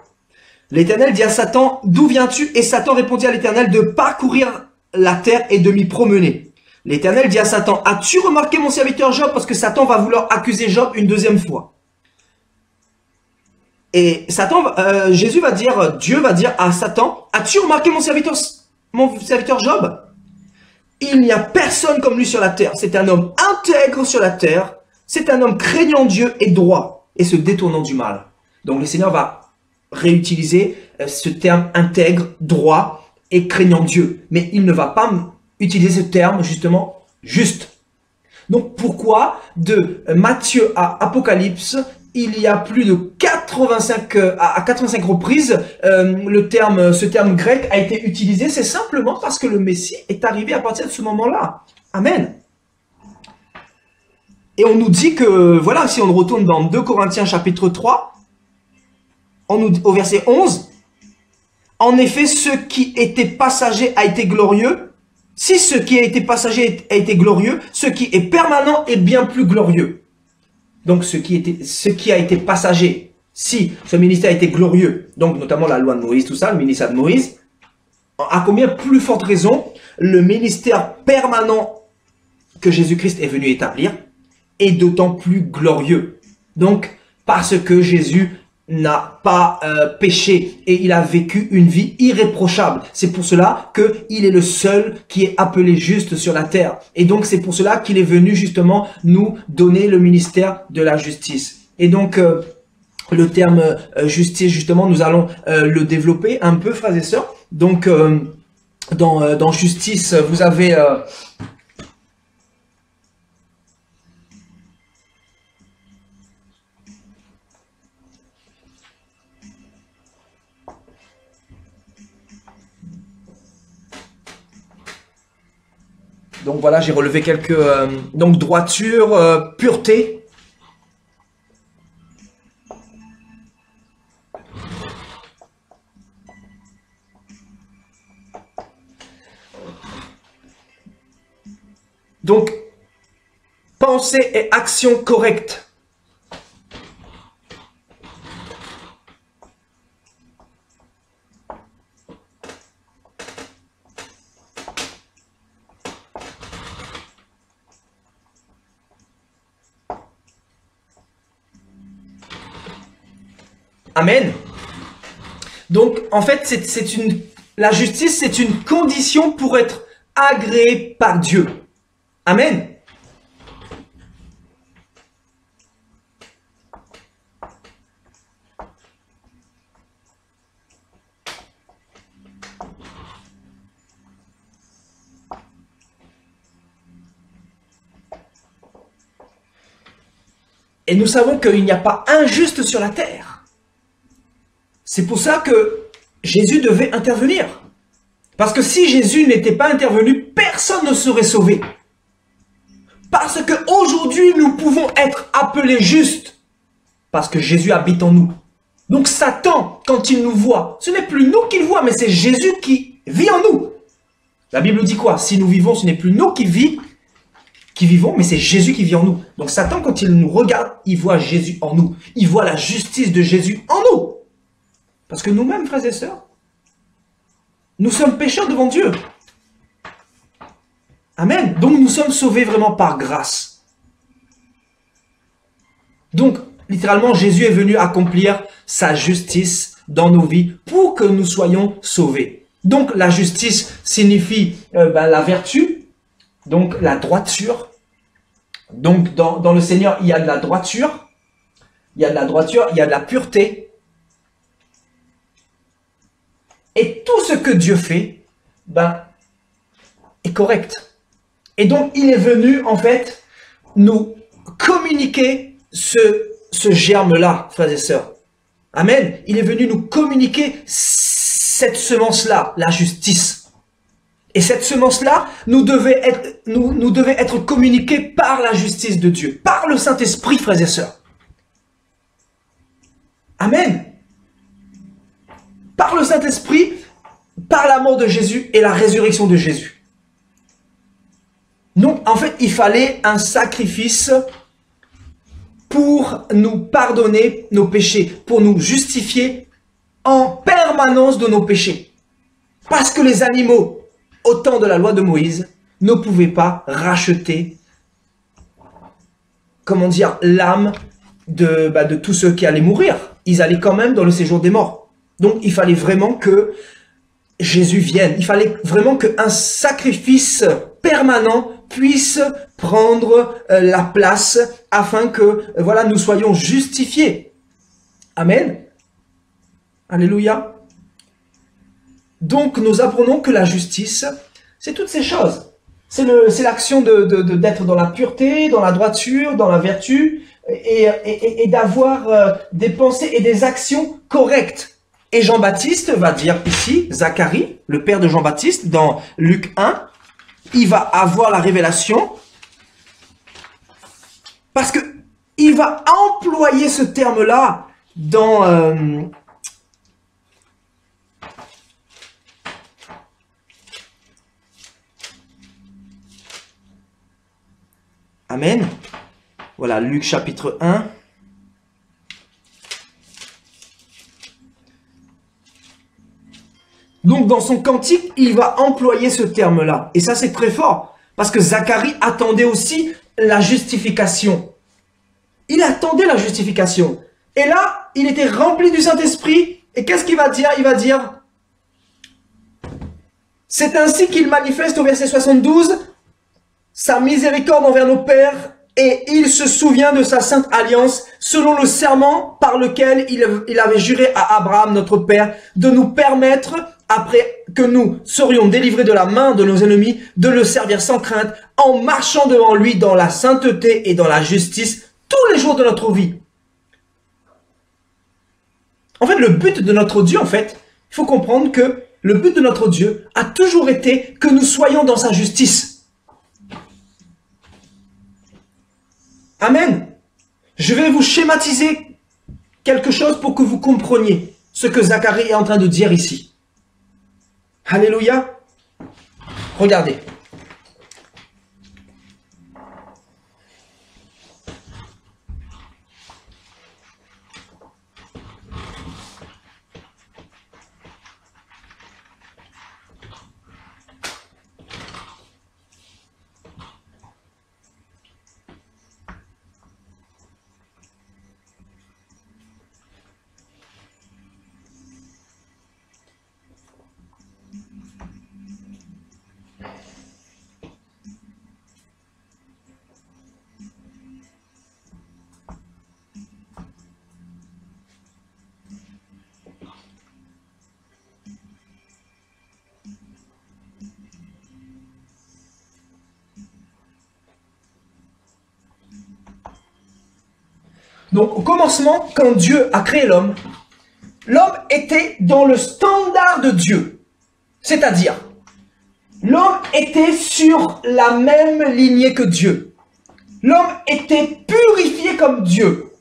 l'Éternel dit à Satan, d'où viens-tu? Et Satan répondit à l'Éternel, de parcourir la terre et de m'y promener. L'Éternel dit à Satan, as-tu remarqué mon serviteur Job? Parce que Satan va vouloir accuser Job une deuxième fois. Et Jésus va dire, Dieu va dire à Satan, as-tu remarqué mon serviteur Job? Il n'y a personne comme lui sur la terre. C'est un homme intègre sur la terre. C'est un homme craignant Dieu et droit et se détournant du mal. Donc le Seigneur va réutiliser ce terme intègre, droit et craignant Dieu. Mais il ne va pas utiliser ce terme justement juste. Donc pourquoi de Matthieu à Apocalypse, il y a plus de 85 reprises ce terme grec a été utilisé? C'est simplement parce que le Messie est arrivé à partir de ce moment-là. Amen. Et on nous dit que, voilà, si on retourne dans 2 Corinthiens chapitre 3, au verset 11, en effet, ce qui était passager a été glorieux. Si ce qui a été passager a été glorieux, ce qui est permanent est bien plus glorieux. Donc ce qui a été passager, si ce ministère a été glorieux, donc notamment la loi de Moïse, tout ça, le ministère de Moïse, à combien plus forte raison le ministère permanent que Jésus-Christ est venu établir est d'autant plus glorieux. Donc parce que Jésus n'a pas péché et il a vécu une vie irréprochable. C'est pour cela qu'il est le seul qui est appelé juste sur la terre. Et donc c'est pour cela qu'il est venu justement nous donner le ministère de la justice. Et donc le terme justice, justement, nous allons le développer un peu, frères et sœurs. Donc dans justice, vous avez... Donc voilà, j'ai relevé quelques... donc droiture, pureté. Donc, pensée et action correcte. Amen. Donc, en fait, la justice, c'est une condition pour être agréé par Dieu. Amen. Et nous savons qu'il n'y a pas un juste sur la terre. C'est pour ça que Jésus devait intervenir. Parce que si Jésus n'était pas intervenu, personne ne serait sauvé. Parce qu'aujourd'hui, nous pouvons être appelés justes. Parce que Jésus habite en nous. Donc Satan, quand il nous voit, ce n'est plus nous qu'il voit, mais c'est Jésus qui vit en nous. La Bible dit quoi? Si nous vivons, ce n'est plus nous qui vivons, mais c'est Jésus qui vit en nous. Donc Satan, quand il nous regarde, il voit Jésus en nous. Il voit la justice de Jésus en nous. Parce que nous-mêmes, frères et sœurs, nous sommes pécheurs devant Dieu. Amen. Donc nous sommes sauvés vraiment par grâce. Donc, littéralement, Jésus est venu accomplir sa justice dans nos vies pour que nous soyons sauvés. Donc la justice signifie la vertu, donc la droiture. Donc dans le Seigneur, il y a de la droiture, il y a de la pureté. Et tout ce que Dieu fait, est correct. Et donc, il est venu, en fait, nous communiquer ce germe-là, frères et sœurs. Amen. Il est venu nous communiquer cette semence-là, la justice. Et cette semence-là nous devait être communiquée par la justice de Dieu, par le Saint-Esprit, frères et sœurs. Amen. Par le Saint-Esprit, par la mort de Jésus et la résurrection de Jésus. Donc, en fait, il fallait un sacrifice pour nous pardonner nos péchés, pour nous justifier en permanence de nos péchés. Parce que les animaux, au temps de la loi de Moïse, ne pouvait pas racheter, comment dire, l'âme de tous ceux qui allaient mourir. Ils allaient quand même dans le séjour des morts. Donc il fallait vraiment que Jésus vienne. Il fallait vraiment qu'un sacrifice permanent puisse prendre la place afin que voilà, nous soyons justifiés. Amen. Alléluia. Donc nous apprenons que la justice, c'est toutes ces choses. C'est l'action d'être dans la pureté, dans la droiture, dans la vertu, et d'avoir des pensées et des actions correctes. Et Jean-Baptiste va dire ici, Zacharie, le père de Jean-Baptiste, dans Luc 1, il va avoir la révélation, parce que il va employer ce terme-là dans... Amen. Voilà, Luc chapitre 1. Donc, dans son cantique, il va employer ce terme-là. Et ça, c'est très fort. Parce que Zacharie attendait aussi la justification. Il attendait la justification. Et là, il était rempli du Saint-Esprit. Et qu'est-ce qu'il va dire? Il va dire, c'est ainsi qu'il manifeste au verset 72 sa miséricorde envers nos pères, et il se souvient de sa sainte alliance, selon le serment par lequel il avait juré à Abraham, notre père, de nous permettre, après que nous serions délivrés de la main de nos ennemis, de le servir sans crainte, en marchant devant lui dans la sainteté et dans la justice, tous les jours de notre vie. En fait, le but de notre Dieu, il faut comprendre que le but de notre Dieu a toujours été que nous soyons dans sa justice. Amen. Je vais vous schématiser quelque chose pour que vous compreniez ce que Zacharie est en train de dire ici. Alléluia. Regardez. Donc, au commencement, quand Dieu a créé l'homme, l'homme était dans le standard de Dieu. C'est-à-dire, l'homme était sur la même lignée que Dieu. L'homme était purifié comme Dieu.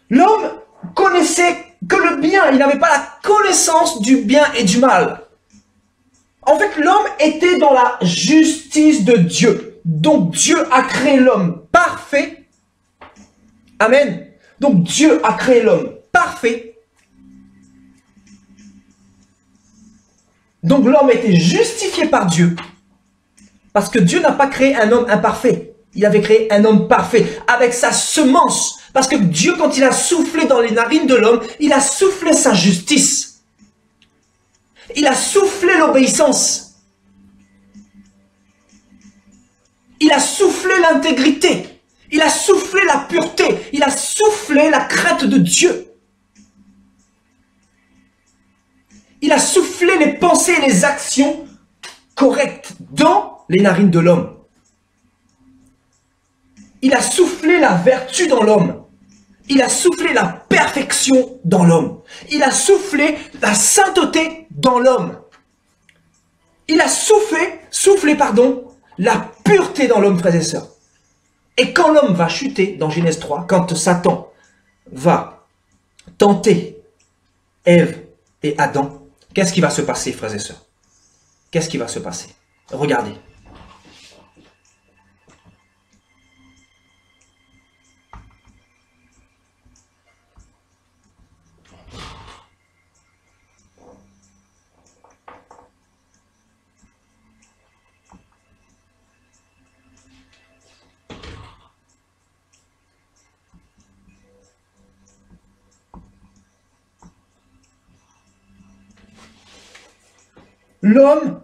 L'homme connaissait que le bien. Il n'avait pas la connaissance du bien et du mal. En fait, l'homme était dans la justice de Dieu. Donc, Dieu a créé l'homme parfait. Amen. Donc Dieu a créé l'homme parfait. Donc l'homme était justifié par Dieu. Parce que Dieu n'a pas créé un homme imparfait. Il avait créé un homme parfait avec sa semence. Parce que Dieu, quand il a soufflé dans les narines de l'homme, il a soufflé sa justice. Il a soufflé l'obéissance. Il a soufflé l'intégrité. Il a soufflé la pureté. Il a soufflé la crainte de Dieu. Il a soufflé les pensées et les actions correctes dans les narines de l'homme. Il a soufflé la vertu dans l'homme. Il a soufflé la perfection dans l'homme. Il a soufflé la sainteté dans l'homme. Il a soufflé, la pureté dans l'homme, frères et sœurs. Et quand l'homme va chuter, dans Genèse 3, quand Satan va tenter Ève et Adam, qu'est-ce qui va se passer, frères et sœurs? Qu'est-ce qui va se passer? Regardez. l'homme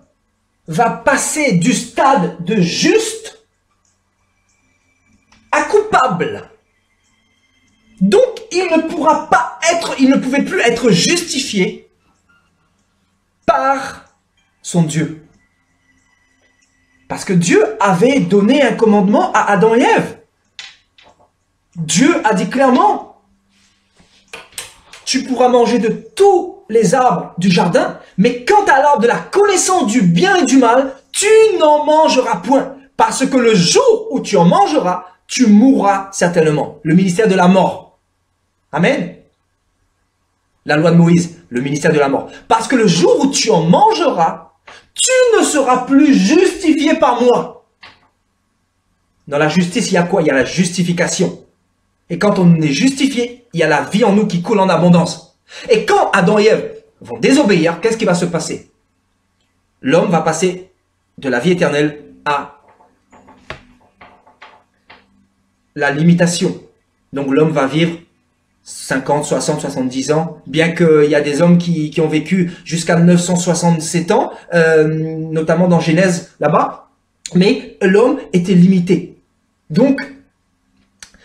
va passer du stade de juste à coupable. Donc, il ne pouvait plus être justifié par son Dieu. Parce que Dieu avait donné un commandement à Adam et Ève. Dieu a dit clairement, tu pourras manger de tous les arbres du jardin, mais quant à l'arbre de la connaissance du bien et du mal, tu n'en mangeras point. Parce que le jour où tu en mangeras, tu mourras certainement. Le ministère de la mort. Amen. La loi de Moïse, le ministère de la mort. Parce que le jour où tu en mangeras, tu ne seras plus justifié par moi. Dans la justice, il y a quoi? Il y a la justification. Et quand on est justifié, il y a la vie en nous qui coule en abondance. Et quand Adam et Ève vont désobéir, qu'est-ce qui va se passer? L'homme va passer de la vie éternelle à la limitation. Donc l'homme va vivre 50, 60, 70 ans, bien qu'il y a des hommes qui ont vécu jusqu'à 967 ans, notamment dans Genèse là-bas, mais l'homme était limité. Donc,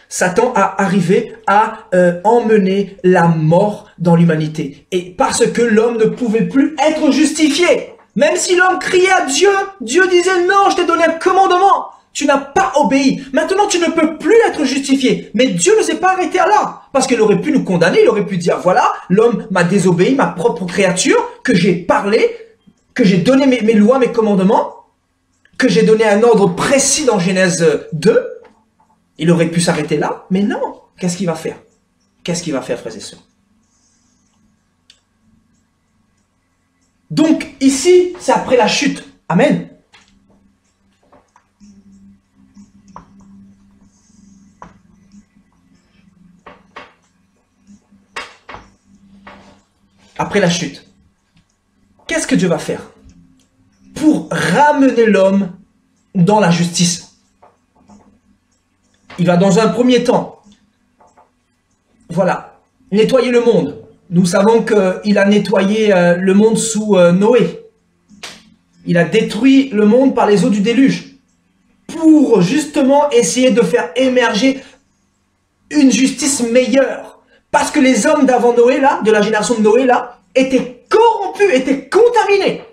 Satan a arrivé à emmener la mort dans l'humanité. Et parce que l'homme ne pouvait plus être justifié, même si l'homme criait à Dieu, Dieu disait non, je t'ai donné un commandement. Tu n'as pas obéi. Maintenant, tu ne peux plus être justifié. Mais Dieu ne s'est pas arrêté à là. Parce qu'il aurait pu nous condamner. Il aurait pu dire, voilà, l'homme m'a désobéi, ma propre créature, que j'ai parlé, que j'ai donné mes lois, mes commandements, que j'ai donné un ordre précis dans Genèse 2. Il aurait pu s'arrêter là. Mais non. Qu'est-ce qu'il va faire? Qu'est-ce qu'il va faire, frères et sœurs? Donc, ici, c'est après la chute. Amen. Après la chute, qu'est-ce que Dieu va faire pour ramener l'homme dans la justice? Il va dans un premier temps, voilà, nettoyer le monde. Nous savons qu'il a nettoyé le monde sous Noé. Il a détruit le monde par les eaux du déluge pour justement essayer de faire émerger une justice meilleure. Parce que les hommes d'avant Noé, là, de la génération de Noé, là, étaient corrompus, étaient contaminés.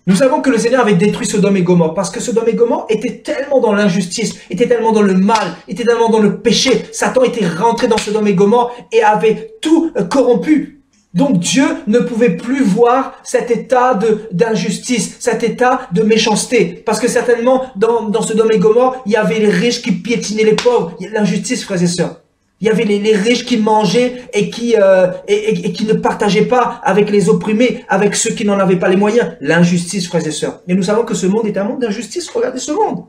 Nous savons que le Seigneur avait détruit Sodome et Gomorrhe parce que Sodome et Gomorrhe étaient tellement dans l'injustice, étaient tellement dans le mal, étaient tellement dans le péché. Satan était rentré dans Sodome et Gomorrhe et avait tout corrompu. Donc Dieu ne pouvait plus voir cet état d'injustice, cet état de méchanceté. Parce que certainement, dans Sodome et Gomorrhe, il y avait les riches qui piétinaient les pauvres. L'injustice, frères et sœurs. Il y avait les riches qui mangeaient et qui ne partageaient pas avec les opprimés, avec ceux qui n'en avaient pas les moyens. L'injustice, frères et sœurs. Et nous savons que ce monde est un monde d'injustice. Regardez ce monde.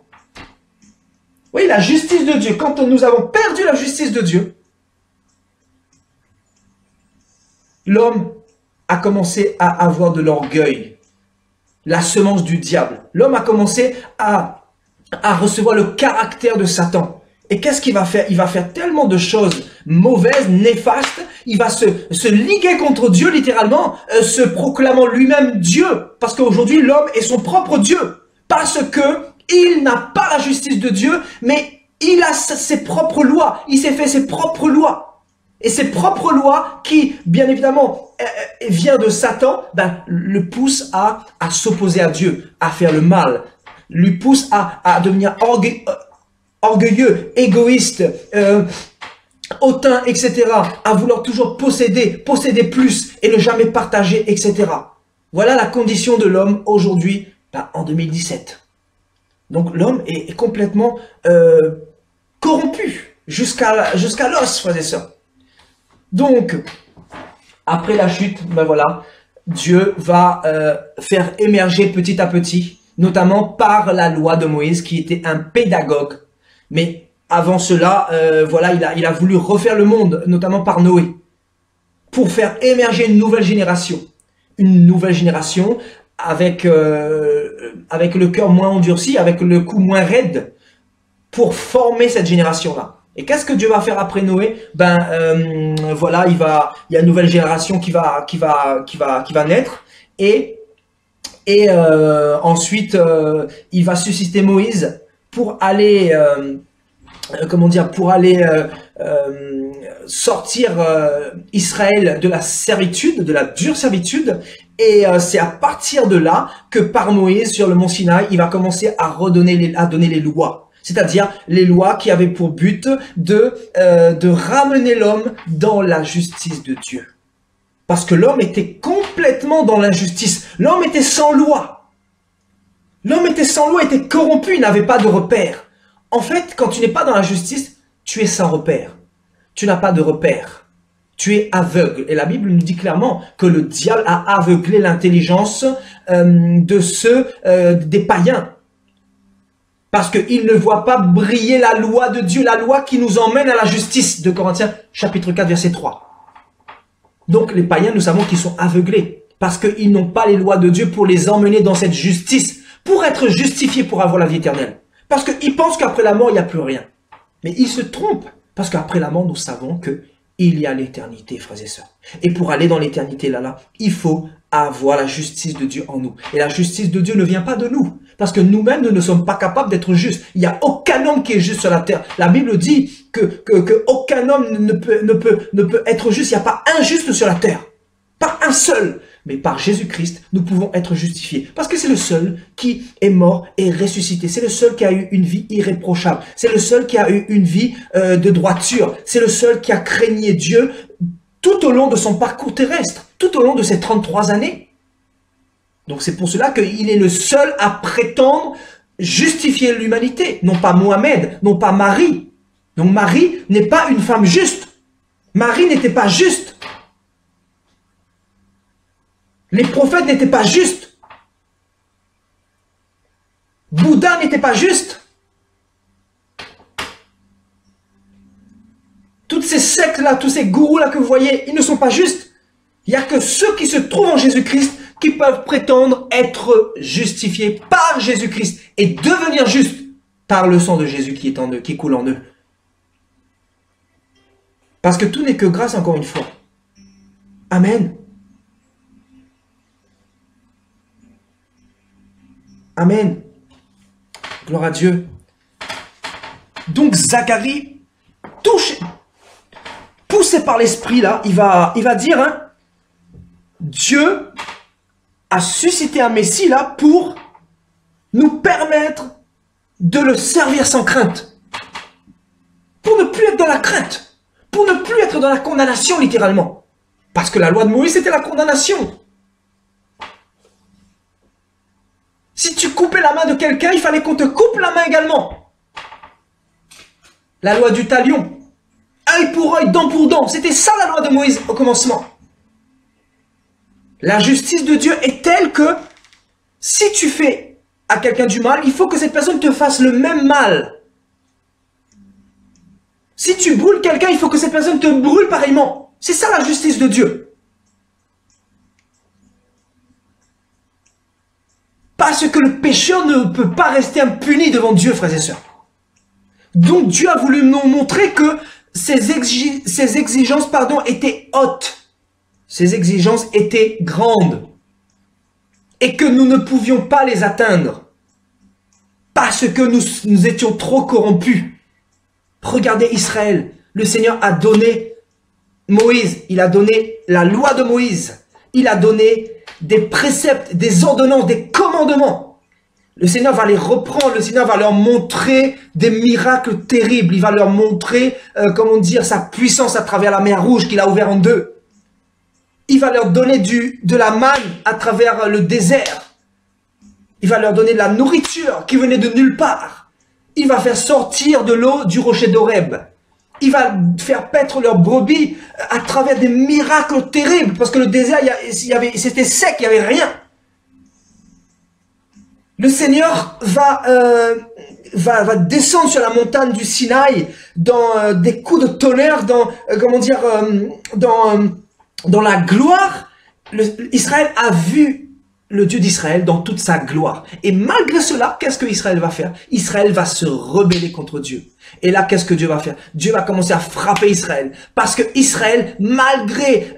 Oui, la justice de Dieu. Quand nous avons perdu la justice de Dieu, l'homme a commencé à avoir de l'orgueil, la semence du diable. L'homme a commencé à recevoir le caractère de Satan. Et qu'est-ce qu'il va faire? Il va faire tellement de choses mauvaises, néfastes. Il va se liguer contre Dieu, littéralement, se proclamant lui-même Dieu. Parce qu'aujourd'hui, l'homme est son propre Dieu. Parce que il n'a pas la justice de Dieu, mais il a ses propres lois. Il s'est fait ses propres lois. Et ces propres lois qui, bien évidemment, vient de Satan, le poussent à s'opposer à Dieu, à faire le mal, lui poussent à devenir orgueilleux, égoïste, hautain, etc., à vouloir toujours posséder plus et ne jamais partager, etc. Voilà la condition de l'homme aujourd'hui, en 2017. Donc l'homme est complètement corrompu jusqu'à l'os, frères et sœurs. Donc, après la chute, voilà, Dieu va faire émerger petit à petit, notamment par la loi de Moïse qui était un pédagogue. Mais avant cela, voilà, il a voulu refaire le monde, notamment par Noé, pour faire émerger une nouvelle génération. Une nouvelle génération avec le cœur moins endurci, avec le cou moins raide, pour former cette génération-là. Et qu'est-ce que Dieu va faire après Noé? Voilà, il y a une nouvelle génération qui va naître et ensuite il va susciter Moïse pour aller sortir Israël de la servitude, de la dure servitude. Et c'est à partir de là que par Moïse sur le mont Sinaï, il va commencer à donner les lois. C'est-à-dire les lois qui avaient pour but de ramener l'homme dans la justice de Dieu. Parce que l'homme était complètement dans l'injustice. L'homme était sans loi. L'homme était sans loi, était corrompu, il n'avait pas de repère. En fait, quand tu n'es pas dans la justice, tu es sans repère. Tu n'as pas de repère. Tu es aveugle. Et la Bible nous dit clairement que le diable a aveuglé l'intelligence des païens. Parce qu'ils ne voient pas briller la loi de Dieu, la loi qui nous emmène à la justice. De Corinthiens, chapitre 4, verset 3. Donc les païens, nous savons qu'ils sont aveuglés. Parce qu'ils n'ont pas les lois de Dieu pour les emmener dans cette justice. Pour être justifiés, pour avoir la vie éternelle. Parce qu'ils pensent qu'après la mort, il n'y a plus rien. Mais ils se trompent. Parce qu'après la mort, nous savons que il y a l'éternité, frères et sœurs. Et pour aller dans l'éternité là, il faut avoir la justice de Dieu en nous. Et la justice de Dieu ne vient pas de nous. Parce que nous-mêmes, nous ne sommes pas capables d'être justes. Il n'y a aucun homme qui est juste sur la terre. La Bible dit que aucun homme ne peut être juste. Il n'y a pas un juste sur la terre. Pas un seul. Mais par Jésus-Christ, nous pouvons être justifiés. Parce que c'est le seul qui est mort et ressuscité. C'est le seul qui a eu une vie irréprochable. C'est le seul qui a eu une vie de droiture. C'est le seul qui a craigné Dieu tout au long de son parcours terrestre. Tout au long de ces 33 années. Donc c'est pour cela qu'il est le seul à prétendre justifier l'humanité. Non pas Mohamed, non pas Marie. Donc Marie n'est pas une femme juste. Marie n'était pas juste. Les prophètes n'étaient pas justes. Bouddha n'était pas juste. Toutes ces sectes-là, tous ces gourous-là que vous voyez, ils ne sont pas justes. Il n'y a que ceux qui se trouvent en Jésus-Christ qui peuvent prétendre être justifiés par Jésus-Christ et devenir justes par le sang de Jésus qui est en eux, qui coule en eux. Parce que tout n'est que grâce, encore une fois. Amen. Amen. Gloire à Dieu. Donc Zacharie, poussé par l'esprit là, il va dire, hein, Dieu a suscité un Messie là pour nous permettre de le servir sans crainte. Pour ne plus être dans la crainte. Pour ne plus être dans la condamnation littéralement. Parce que la loi de Moïse c'était la condamnation. Si tu coupais la main de quelqu'un, il fallait qu'on te coupe la main également. La loi du talion. Œil pour œil, dent pour dent. C'était ça la loi de Moïse au commencement. La justice de Dieu est telle que si tu fais à quelqu'un du mal, il faut que cette personne te fasse le même mal. Si tu brûles quelqu'un, il faut que cette personne te brûle pareillement. C'est ça la justice de Dieu. Parce que le pécheur ne peut pas rester impuni devant Dieu, frères et sœurs. Donc Dieu a voulu nous montrer que ses exigences étaient hautes. Ses exigences étaient grandes. Et que nous ne pouvions pas les atteindre. Parce que nous étions trop corrompus. Regardez Israël. Le Seigneur a donné Moïse. Il a donné la loi de Moïse. Il a donné des préceptes, des ordonnances, des commandements. Le Seigneur va les reprendre, le Seigneur va leur montrer des miracles terribles. Il va leur montrer, sa puissance à travers la mer Rouge qu'il a ouvert en deux. Il va leur donner de la manne à travers le désert. Il va leur donner de la nourriture qui venait de nulle part. Il va faire sortir de l'eau du rocher d'Horeb. Il va faire paître leurs brebis à travers des miracles terribles. Parce que le désert, c'était sec, il n'y avait rien. Le Seigneur va descendre sur la montagne du Sinaï dans des coups de tonnerre, dans la gloire. Israël a vu le Dieu d'Israël dans toute sa gloire. Et malgré cela, qu'est-ce que Israël va faire? Israël va se rebeller contre Dieu. Et là, qu'est-ce que Dieu va faire? Dieu va commencer à frapper Israël. Parce que Israël, malgré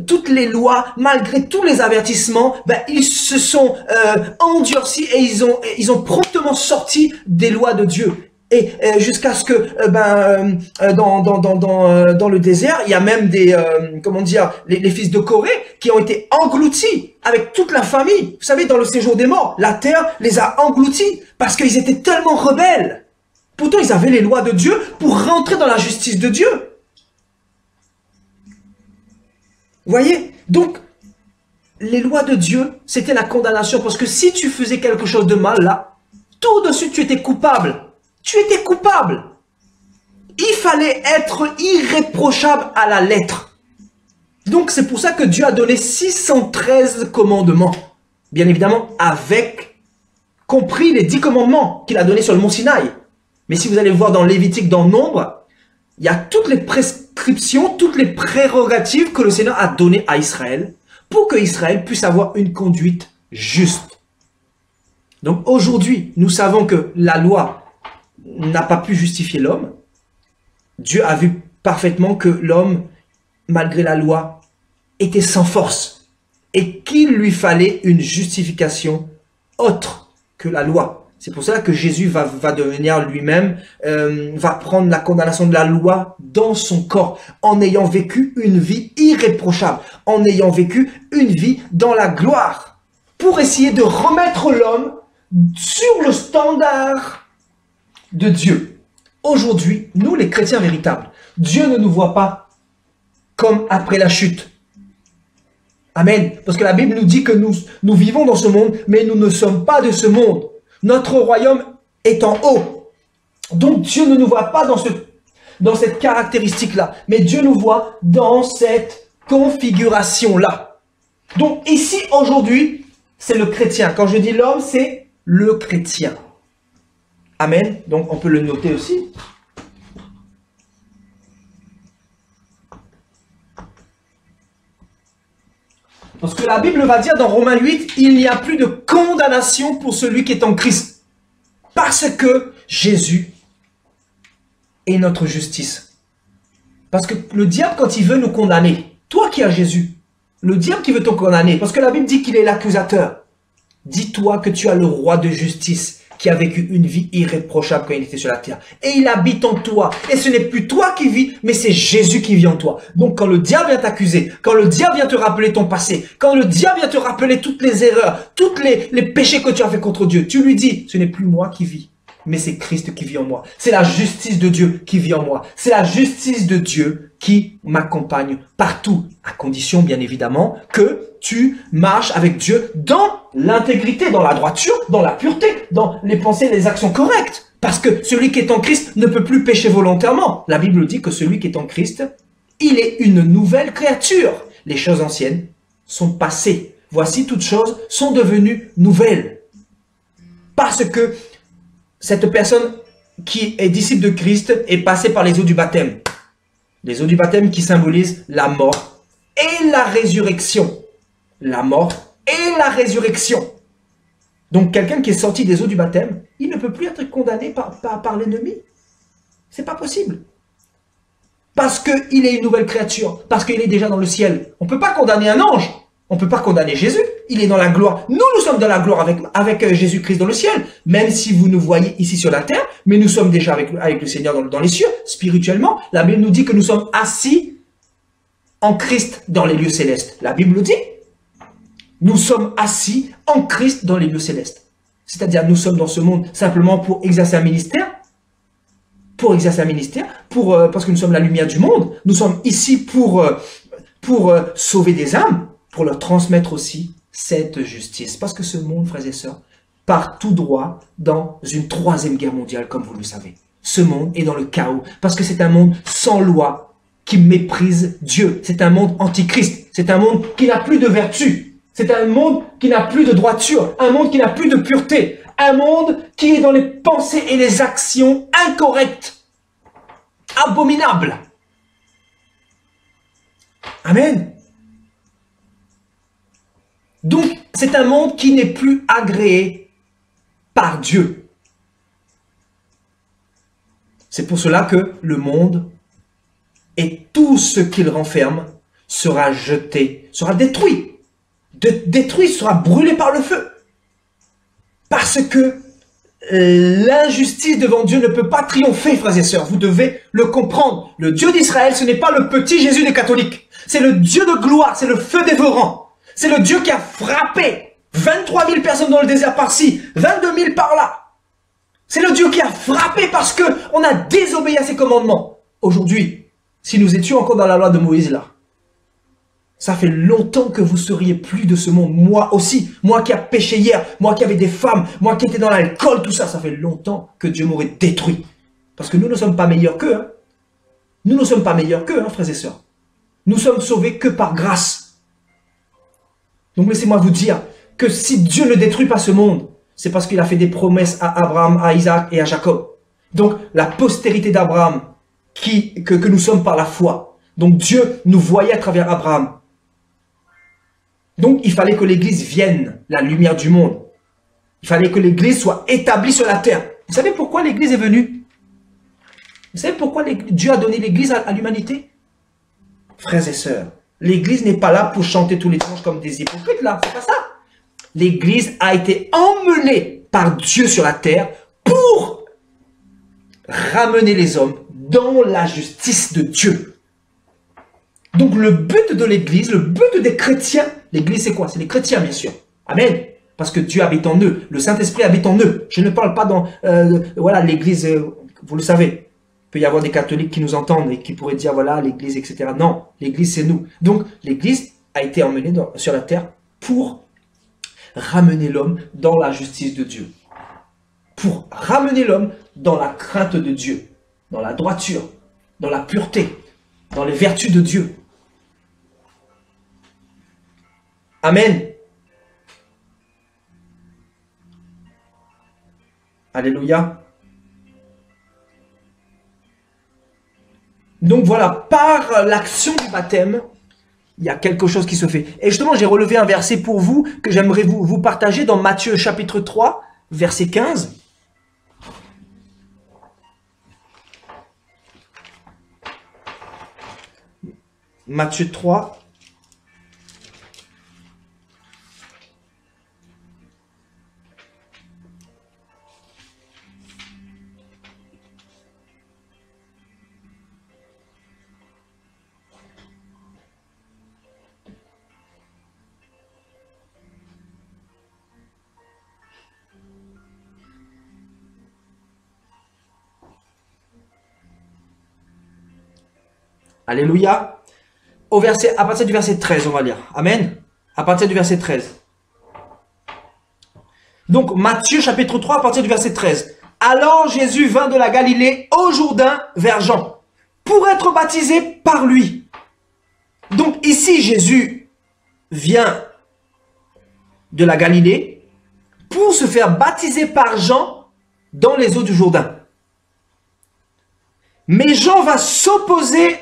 toutes les lois, malgré tous les avertissements, ben, ils se sont endurcis et ils ont promptement sorti des lois de Dieu. Et jusqu'à ce que dans le désert, il y a même des comment dire, les fils de Corée qui ont été engloutis avec toute la famille. Vous savez, dans le séjour des morts, la terre les a engloutis parce qu'ils étaient tellement rebelles. Pourtant, ils avaient les lois de Dieu pour rentrer dans la justice de Dieu. Vous voyez? Donc, les lois de Dieu, c'était la condamnation. Parce que si tu faisais quelque chose de mal, là, tout de suite, tu étais coupable. Tu étais coupable. Il fallait être irréprochable à la lettre. Donc, c'est pour ça que Dieu a donné 613 commandements. Bien évidemment, avec, compris les 10 commandements qu'il a donnés sur le mont Sinaï. Mais si vous allez voir dans Lévitique, dans Nombre, il y a toutes les prescriptions, toutes les prérogatives que le Seigneur a données à Israël pour que Israël puisse avoir une conduite juste. Donc aujourd'hui, nous savons que la loi n'a pas pu justifier l'homme. Dieu a vu parfaitement que l'homme, malgré la loi, était sans force et qu'il lui fallait une justification autre que la loi. C'est pour cela que Jésus va devenir lui-même, va prendre la condamnation de la loi dans son corps, en ayant vécu une vie irréprochable, en ayant vécu une vie dans la gloire, pour essayer de remettre l'homme sur le standard de Dieu. Aujourd'hui, nous les chrétiens véritables, Dieu ne nous voit pas comme après la chute. Amen. Parce que la Bible nous dit que nous vivons dans ce monde, mais nous ne sommes pas de ce monde. Notre royaume est en haut. Donc Dieu ne nous voit pas dans cette caractéristique-là, mais Dieu nous voit dans cette configuration-là. Donc ici, aujourd'hui, c'est le chrétien. Quand je dis l'homme, c'est le chrétien. Amen. Donc on peut le noter aussi. Parce que la Bible va dire dans Romains 8, il n'y a plus de condamnation pour celui qui est en Christ. Parce que Jésus est notre justice. Parce que le diable, quand il veut nous condamner, toi qui as Jésus, le diable qui veut te condamner, parce que la Bible dit qu'il est l'accusateur. Dis-toi que tu as le roi de justice qui a vécu une vie irréprochable quand il était sur la terre. Et il habite en toi. Et ce n'est plus toi qui vis, mais c'est Jésus qui vit en toi. Donc quand le diable vient t'accuser, quand le diable vient te rappeler ton passé, quand le diable vient te rappeler toutes les erreurs, tous les péchés que tu as fait contre Dieu, tu lui dis, ce n'est plus moi qui vis, mais c'est Christ qui vit en moi. C'est la justice de Dieu qui vit en moi. C'est la justice de Dieu qui m'accompagne partout, à condition bien évidemment que tu marches avec Dieu dans l'intégrité, dans la droiture, dans la pureté, dans les pensées et les actions correctes. Parce que celui qui est en Christ ne peut plus pécher volontairement. La Bible dit que celui qui est en Christ, il est une nouvelle créature. Les choses anciennes sont passées. Voici, toutes choses sont devenues nouvelles. Parce que cette personne qui est disciple de Christ est passée par les eaux du baptême. Les eaux du baptême qui symbolisent la mort et la résurrection. La mort et la résurrection. Donc quelqu'un qui est sorti des eaux du baptême, il ne peut plus être condamné par l'ennemi. C'est pas possible. Parce qu'il est une nouvelle créature. Parce qu'il est déjà dans le ciel. On ne peut pas condamner un ange. On ne peut pas condamner Jésus. Il est dans la gloire. Nous sommes dans la gloire avec Jésus-Christ dans le ciel. Même si vous nous voyez ici sur la terre, mais nous sommes déjà avec le Seigneur dans les cieux. Spirituellement, la Bible nous dit que nous sommes assis en Christ dans les lieux célestes. La Bible nous dit, nous sommes assis en Christ dans les lieux célestes. C'est-à-dire, nous sommes dans ce monde simplement pour exercer un ministère. Parce que nous sommes la lumière du monde. Nous sommes ici pour sauver des âmes, pour leur transmettre aussi cette justice. Parce que ce monde, frères et sœurs, part tout droit dans une 3e guerre mondiale, comme vous le savez. Ce monde est dans le chaos, parce que c'est un monde sans loi, qui méprise Dieu. C'est un monde antichrist. C'est un monde qui n'a plus de vertu. C'est un monde qui n'a plus de droiture. Un monde qui n'a plus de pureté. Un monde qui est dans les pensées et les actions incorrectes. Abominables. Amen. Donc, C'est un monde qui n'est plus agréé par Dieu. C'est pour cela que le monde et tout ce qu'il renferme sera jeté, sera détruit. Détruit, sera brûlé par le feu. Parce que l'injustice devant Dieu ne peut pas triompher, frères et sœurs. Vous devez le comprendre. Le Dieu d'Israël, ce n'est pas le petit Jésus des catholiques. C'est le Dieu de gloire, c'est le feu dévorant. C'est le Dieu qui a frappé 23 000 personnes dans le désert par-ci, 22 000 par-là. C'est le Dieu qui a frappé parce qu'on a désobéi à ses commandements. Aujourd'hui, si nous étions encore dans la loi de Moïse là, ça fait longtemps que vous seriez plus de ce monde. Moi aussi, moi qui a péché hier, moi qui avais des femmes, moi qui étais dans l'alcool, tout ça, ça fait longtemps que Dieu m'aurait détruit. Parce que nous ne sommes pas meilleurs qu'eux. Hein. Nous ne sommes pas meilleurs qu'eux, hein, frères et sœurs. Nous sommes sauvés que par grâce. Donc laissez-moi vous dire que si Dieu ne détruit pas ce monde, c'est parce qu'il a fait des promesses à Abraham, à Isaac et à Jacob. Donc la postérité d'Abraham, que nous sommes par la foi. Donc Dieu nous voyait à travers Abraham. Donc, il fallait que l'Église vienne, la lumière du monde. Il fallait que l'Église soit établie sur la terre. Vous savez pourquoi l'Église est venue? Vous savez pourquoi Dieu a donné l'Église à l'humanité? Frères et sœurs, l'Église n'est pas là pour chanter tous les dimanches comme des hypocrites, là. C'est pas ça. L'Église a été emmenée par Dieu sur la terre pour ramener les hommes dans la justice de Dieu. Donc, le but de l'Église, le but des chrétiens, l'Église, c'est quoi? C'est les chrétiens, bien sûr. Amen. Parce que Dieu habite en eux. Le Saint-Esprit habite en eux. Je ne parle pas dans... voilà, l'Église, vous le savez. Il peut y avoir des catholiques qui nous entendent et qui pourraient dire, voilà, l'Église, etc. Non, l'Église, c'est nous. Donc, l'Église a été emmenée sur la terre pour ramener l'homme dans la justice de Dieu. Pour ramener l'homme dans la crainte de Dieu. Dans la droiture. Dans la pureté. Dans les vertus de Dieu. Amen. Alléluia. Donc voilà, par l'action du baptême, il y a quelque chose qui se fait. Et justement, j'ai relevé un verset pour vous que j'aimerais vous partager dans Matthieu chapitre 3, verset 15. Matthieu 3. Alléluia. À partir du verset 13, on va lire. Amen. À partir du verset 13. Donc, Matthieu chapitre 3, à partir du verset 13. Alors Jésus vint de la Galilée au Jourdain vers Jean, pour être baptisé par lui. Donc ici, Jésus vient de la Galilée pour se faire baptiser par Jean dans les eaux du Jourdain. Mais Jean va s'opposer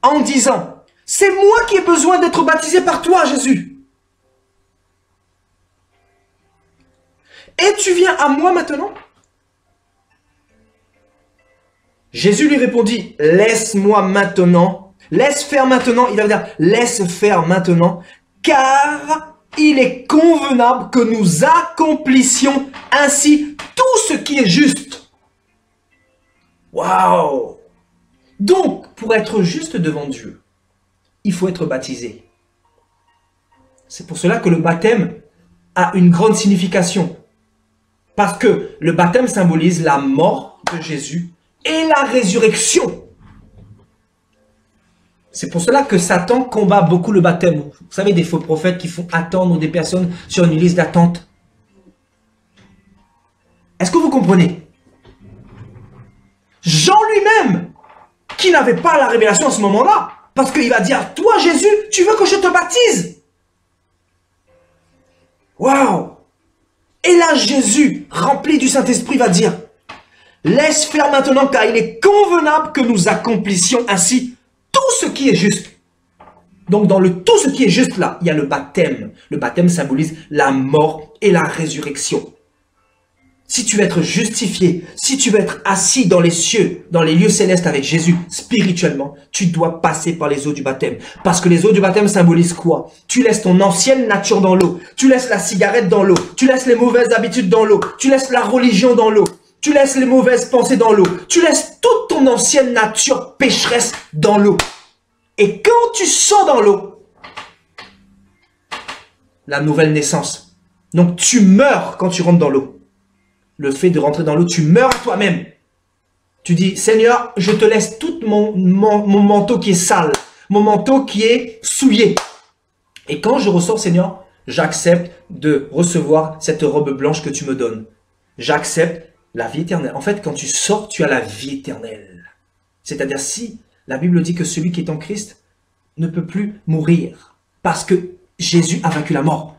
en disant, c'est moi qui ai besoin d'être baptisé par toi, Jésus. Et tu viens à moi maintenant? Jésus lui répondit, laisse-moi maintenant, laisse faire maintenant, il va dire, laisse faire maintenant, car il est convenable que nous accomplissions ainsi tout ce qui est juste. Waouh! Donc, pour être juste devant Dieu, il faut être baptisé. C'est pour cela que le baptême a une grande signification. Parce que le baptême symbolise la mort de Jésus et la résurrection. C'est pour cela que Satan combat beaucoup le baptême. Vous savez, des faux prophètes qui font attendre des personnes sur une liste d'attente. Est-ce que vous comprenez? Jean lui-même, qui n'avait pas la révélation à ce moment-là, parce qu'il va dire, toi Jésus, tu veux que je te baptise? Waouh! Et là, Jésus, rempli du Saint-Esprit, va dire, laisse faire maintenant, car il est convenable que nous accomplissions ainsi tout ce qui est juste. Donc dans tout ce qui est juste là, il y a le baptême. Le baptême symbolise la mort et la résurrection. Si tu veux être justifié, si tu veux être assis dans les cieux, dans les lieux célestes avec Jésus, spirituellement, tu dois passer par les eaux du baptême. Parce que les eaux du baptême symbolisent quoi? Tu laisses ton ancienne nature dans l'eau. Tu laisses la cigarette dans l'eau. Tu laisses les mauvaises habitudes dans l'eau. Tu laisses la religion dans l'eau. Tu laisses les mauvaises pensées dans l'eau. Tu laisses toute ton ancienne nature pécheresse dans l'eau. Et quand tu sors dans l'eau, la nouvelle naissance. Donc tu meurs quand tu rentres dans l'eau. Le fait de rentrer dans l'eau, tu meurs à toi-même. Tu dis, Seigneur, je te laisse tout mon manteau qui est sale, mon manteau qui est souillé. Et quand je ressors, Seigneur, j'accepte de recevoir cette robe blanche que tu me donnes. J'accepte la vie éternelle. En fait, quand tu sors, tu as la vie éternelle. C'est-à-dire, si la Bible dit que celui qui est en Christ ne peut plus mourir, parce que Jésus a vaincu la mort.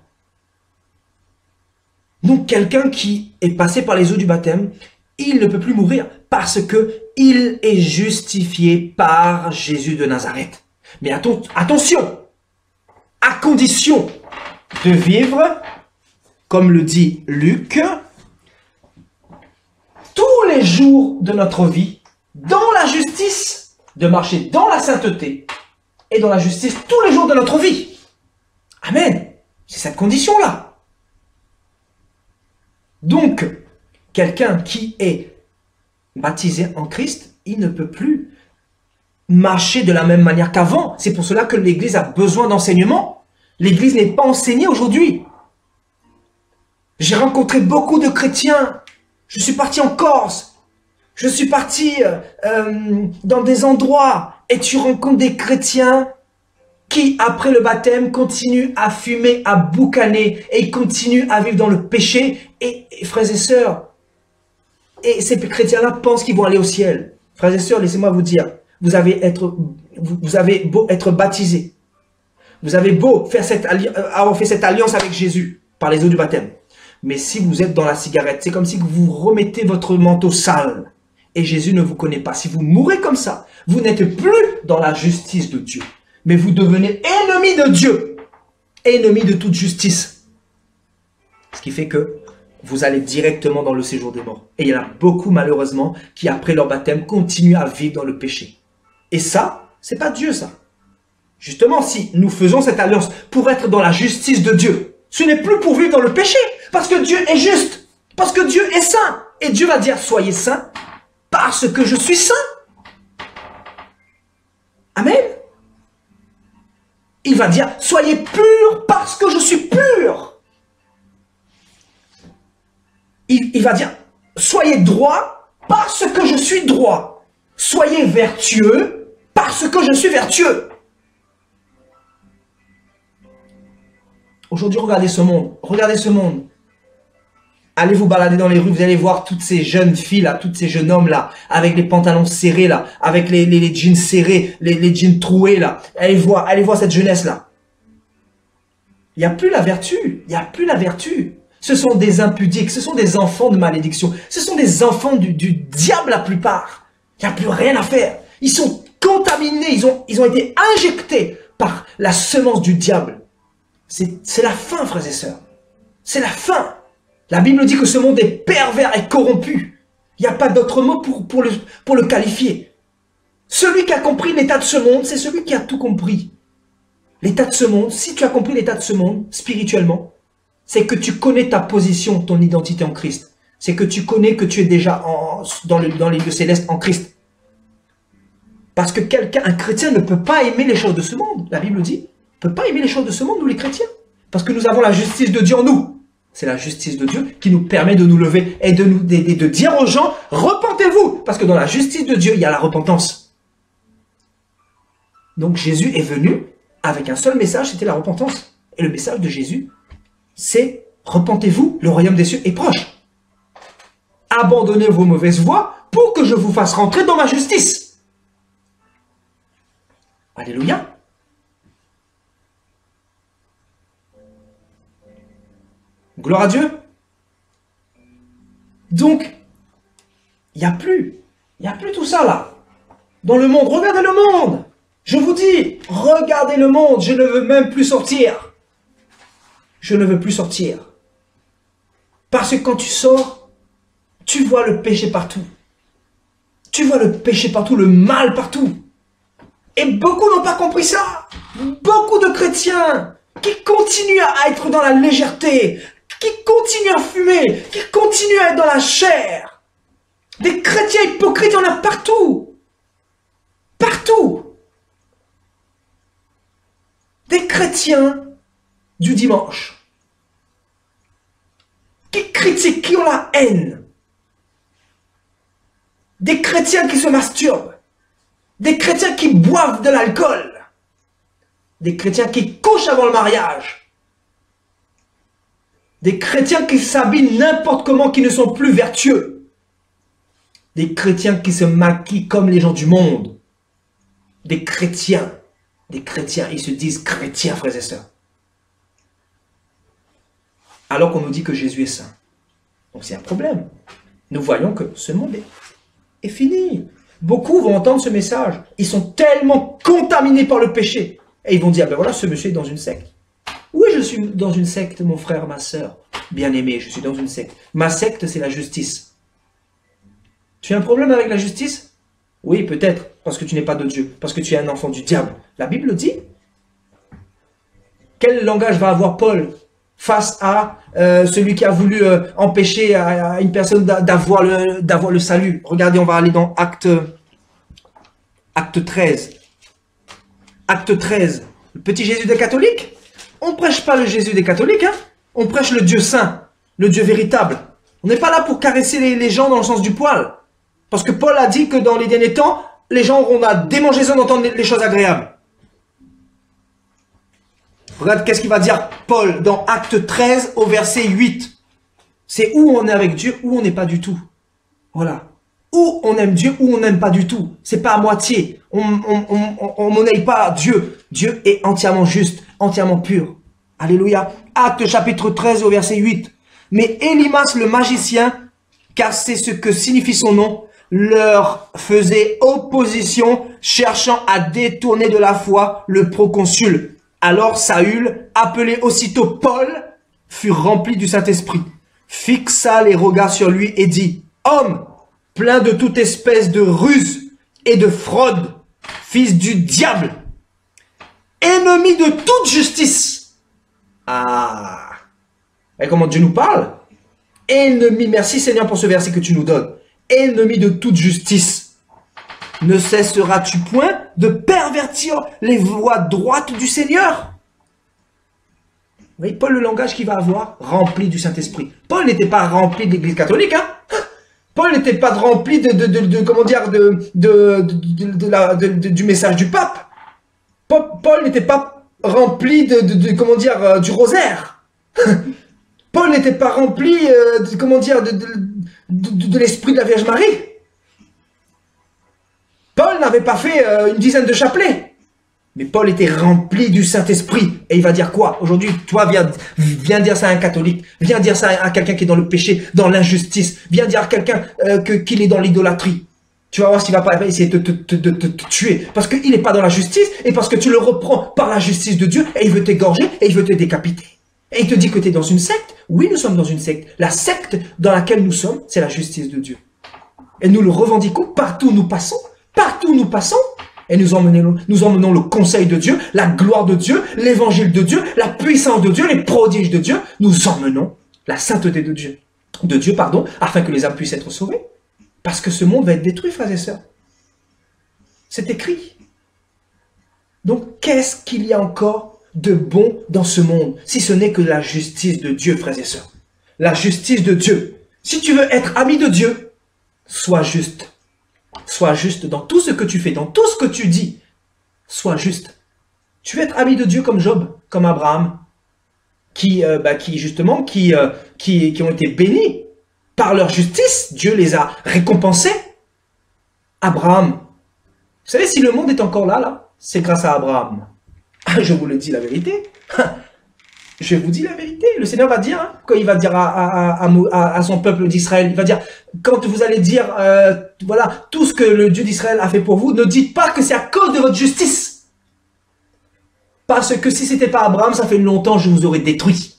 Donc quelqu'un qui est passé par les eaux du baptême, il ne peut plus mourir parce que il est justifié par Jésus de Nazareth. Mais attention, à condition de vivre, comme le dit Luc, tous les jours de notre vie, dans la justice, de marcher dans la sainteté et dans la justice tous les jours de notre vie. Amen. C'est cette condition-là. Donc, quelqu'un qui est baptisé en Christ, il ne peut plus marcher de la même manière qu'avant. C'est pour cela que l'Église a besoin d'enseignement. L'Église n'est pas enseignée aujourd'hui. J'ai rencontré beaucoup de chrétiens. Je suis parti en Corse. Je suis parti dans des endroits. Et tu rencontres des chrétiens qui, après le baptême, continuent à fumer, à boucaner, et continuent à vivre dans le péché. Et frères et sœurs, et ces chrétiens-là pensent qu'ils vont aller au ciel. Frères et sœurs, laissez-moi vous dire, vous avez beau être baptisés, vous avez beau faire avoir fait cette alliance avec Jésus par les eaux du baptême, mais si vous êtes dans la cigarette, c'est comme si vous remettez votre manteau sale, et Jésus ne vous connaît pas. Si vous mourrez comme ça, vous n'êtes plus dans la justice de Dieu, mais vous devenez ennemi de Dieu, ennemi de toute justice. Ce qui fait que vous allez directement dans le séjour des morts. Et il y en a beaucoup, malheureusement, qui, après leur baptême, continuent à vivre dans le péché. Et ça, c'est pas Dieu, ça. Justement, si nous faisons cette alliance pour être dans la justice de Dieu, ce n'est plus pour vivre dans le péché, parce que Dieu est juste, parce que Dieu est saint. Et Dieu va dire, soyez saints, parce que je suis saint. Amen. Il va dire, soyez purs, parce que je suis pur. Il va dire, soyez droit parce que je suis droit. Soyez vertueux parce que je suis vertueux. Aujourd'hui, regardez ce monde. Regardez ce monde. Allez vous balader dans les rues, vous allez voir toutes ces jeunes filles là, tous ces jeunes hommes là, avec les pantalons serrés là, avec les jeans serrés, les jeans troués là. Allez voir cette jeunesse là. Il n'y a plus la vertu. Il n'y a plus la vertu. Ce sont des impudiques, ce sont des enfants de malédiction, ce sont des enfants du diable la plupart. Il n'y a plus rien à faire. Ils sont contaminés, ils ont été injectés par la semence du diable. C'est la fin, frères et sœurs. C'est la fin. La Bible dit que ce monde est pervers et corrompu. Il n'y a pas d'autre mot pour le qualifier. Celui qui a compris l'état de ce monde, c'est celui qui a tout compris. L'état de ce monde, si tu as compris l'état de ce monde, spirituellement, c'est que tu connais ta position, ton identité en Christ. C'est que tu connais que tu es déjà dans les lieux célestes en Christ. Parce que un chrétien ne peut pas aimer les choses de ce monde. La Bible dit, ne peut pas aimer les choses de ce monde, nous les chrétiens. Parce que nous avons la justice de Dieu en nous. C'est la justice de Dieu qui nous permet de nous lever et de dire aux gens, repentez-vous. Parce que dans la justice de Dieu, il y a la repentance. Donc Jésus est venu avec un seul message, c'était la repentance. Et le message de Jésus, c'est repentez-vous, le royaume des cieux est proche. Abandonnez vos mauvaises voies pour que je vous fasse rentrer dans ma justice. Alléluia. Gloire à Dieu. Donc, il n'y a plus tout ça là. Dans le monde, regardez le monde. Je vous dis, regardez le monde, je ne veux même plus sortir. Je ne veux plus sortir. Parce que quand tu sors, tu vois le péché partout. Tu vois le péché partout, le mal partout. Et beaucoup n'ont pas compris ça. Beaucoup de chrétiens qui continuent à être dans la légèreté, qui continuent à fumer, qui continuent à être dans la chair. Des chrétiens hypocrites, il y en a partout. Partout. Des chrétiens du dimanche qui critiquent, qui ont la haine. Des chrétiens qui se masturbent. Des chrétiens qui boivent de l'alcool. Des chrétiens qui couchent avant le mariage. Des chrétiens qui s'habillent n'importe comment, qui ne sont plus vertueux. Des chrétiens qui se maquillent comme les gens du monde. Des chrétiens, ils se disent chrétiens, frères et sœurs. Alors qu'on nous dit que Jésus est saint. Donc c'est un problème. Nous voyons que ce monde est fini. Beaucoup vont entendre ce message. Ils sont tellement contaminés par le péché. Et ils vont dire, ben voilà, ce monsieur est dans une secte. Oui, je suis dans une secte, mon frère, ma soeur. Bien-aimé, je suis dans une secte. Ma secte, c'est la justice. Tu as un problème avec la justice? Oui, peut-être, parce que tu n'es pas de Dieu, parce que tu es un enfant du diable. La Bible dit. Quel langage va avoir Paul face à celui qui a voulu empêcher à une personne d'avoir le salut? Regardez, on va aller dans Acte 13. Acte 13. Le petit Jésus des catholiques. On ne prêche pas le Jésus des catholiques, hein? On prêche le Dieu saint, le Dieu véritable. On n'est pas là pour caresser les gens dans le sens du poil. Parce que Paul a dit que dans les derniers temps, les gens auront la démangeaison d'entendre les choses agréables. Regarde qu'est-ce qu'il va dire Paul dans Acte 13 au verset 8. C'est où on est avec Dieu, où on n'est pas du tout. Voilà. Où on aime Dieu, où on n'aime pas du tout. C'est pas à moitié. On monnaie pas Dieu. Dieu est entièrement juste, entièrement pur. Alléluia. Acte chapitre 13 au verset 8. Mais Élimas le magicien, car c'est ce que signifie son nom, leur faisait opposition, cherchant à détourner de la foi le proconsul. Alors Saül, appelé aussitôt Paul, fut rempli du Saint-Esprit, fixa les regards sur lui et dit, « Homme, plein de toute espèce de ruse et de fraude, fils du diable, ennemi de toute justice. » Ah, et comment Dieu nous parle? Ennemi, merci Seigneur pour ce verset que tu nous donnes. Ennemi de toute justice, ne cesseras-tu point de pervertir les voies droites du Seigneur? Vous voyez, Paul, le langage qu'il va avoir, rempli du Saint-Esprit. Paul n'était pas rempli de l'Église catholique, hein? Paul n'était pas rempli comment dire, du message du pape. Paul n'était pas rempli comment dire, du rosaire. Paul n'était pas rempli, comment dire, de l'esprit de la Vierge Marie. Paul n'avait pas fait une dizaine de chapelets. Mais Paul était rempli du Saint-Esprit. Et il va dire quoi? Aujourd'hui, toi, viens dire ça à un catholique. Viens dire ça à quelqu'un qui est dans le péché, dans l'injustice. Viens dire à quelqu'un qu'il est dans l'idolâtrie. Tu vas voir s'il va pas essayer de te tuer. Parce qu'il n'est pas dans la justice et parce que tu le reprends par la justice de Dieu et il veut t'égorger et il veut te décapiter. Et il te dit que tu es dans une secte. Oui, nous sommes dans une secte. La secte dans laquelle nous sommes, c'est la justice de Dieu. Et nous le revendiquons partout où nous passons. Partout où nous passons. Et nous emmenons le conseil de Dieu, la gloire de Dieu, l'évangile de Dieu, la puissance de Dieu, les prodiges de Dieu. Nous emmenons la sainteté de Dieu. Afin que les âmes puissent être sauvées. Parce que ce monde va être détruit, frères et sœurs. C'est écrit. Donc, qu'est-ce qu'il y a encore de bon dans ce monde, si ce n'est que la justice de Dieu, frères et sœurs? La justice de Dieu. Si tu veux être ami de Dieu, sois juste. Sois juste dans tout ce que tu fais, dans tout ce que tu dis. Sois juste. Tu veux être ami de Dieu comme Job, comme Abraham, qui ont été bénis par leur justice. Dieu les a récompensés. Abraham. Vous savez, si le monde est encore là, c'est grâce à Abraham. Je vous le dis la vérité. Je vous dis la vérité. Le Seigneur va dire, quand il va dire à son peuple d'Israël, il va dire, quand vous allez dire, voilà, tout ce que le Dieu d'Israël a fait pour vous, ne dites pas que c'est à cause de votre justice. Parce que si c'était pas Abraham, ça fait longtemps que je vous aurais détruit.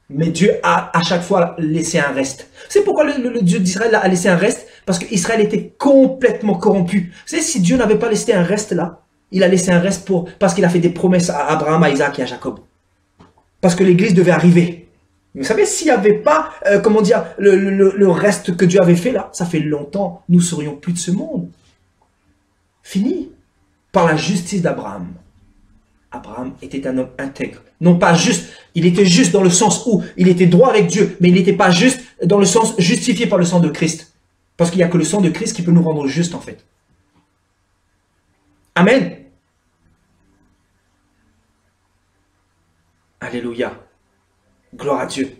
Mais Dieu a à chaque fois laissé un reste. C'est pourquoi le Dieu d'Israël a laissé un reste, parce qu'Israël était complètement corrompu. Vous savez, si Dieu n'avait pas laissé un reste là, il a laissé un reste parce qu'il a fait des promesses à Abraham, à Isaac et à Jacob. Parce que l'église devait arriver. Vous savez, s'il n'y avait pas, comment dire, le reste que Dieu avait fait là, ça fait longtemps, nous ne serions plus de ce monde. Fini. Par la justice d'Abraham. Abraham était un homme intègre. Non pas juste, il était juste dans le sens où il était droit avec Dieu, mais il n'était pas juste dans le sens justifié par le sang de Christ. Parce qu'il n'y a que le sang de Christ qui peut nous rendre justes en fait. Amen. Alléluia. Gloire à Dieu.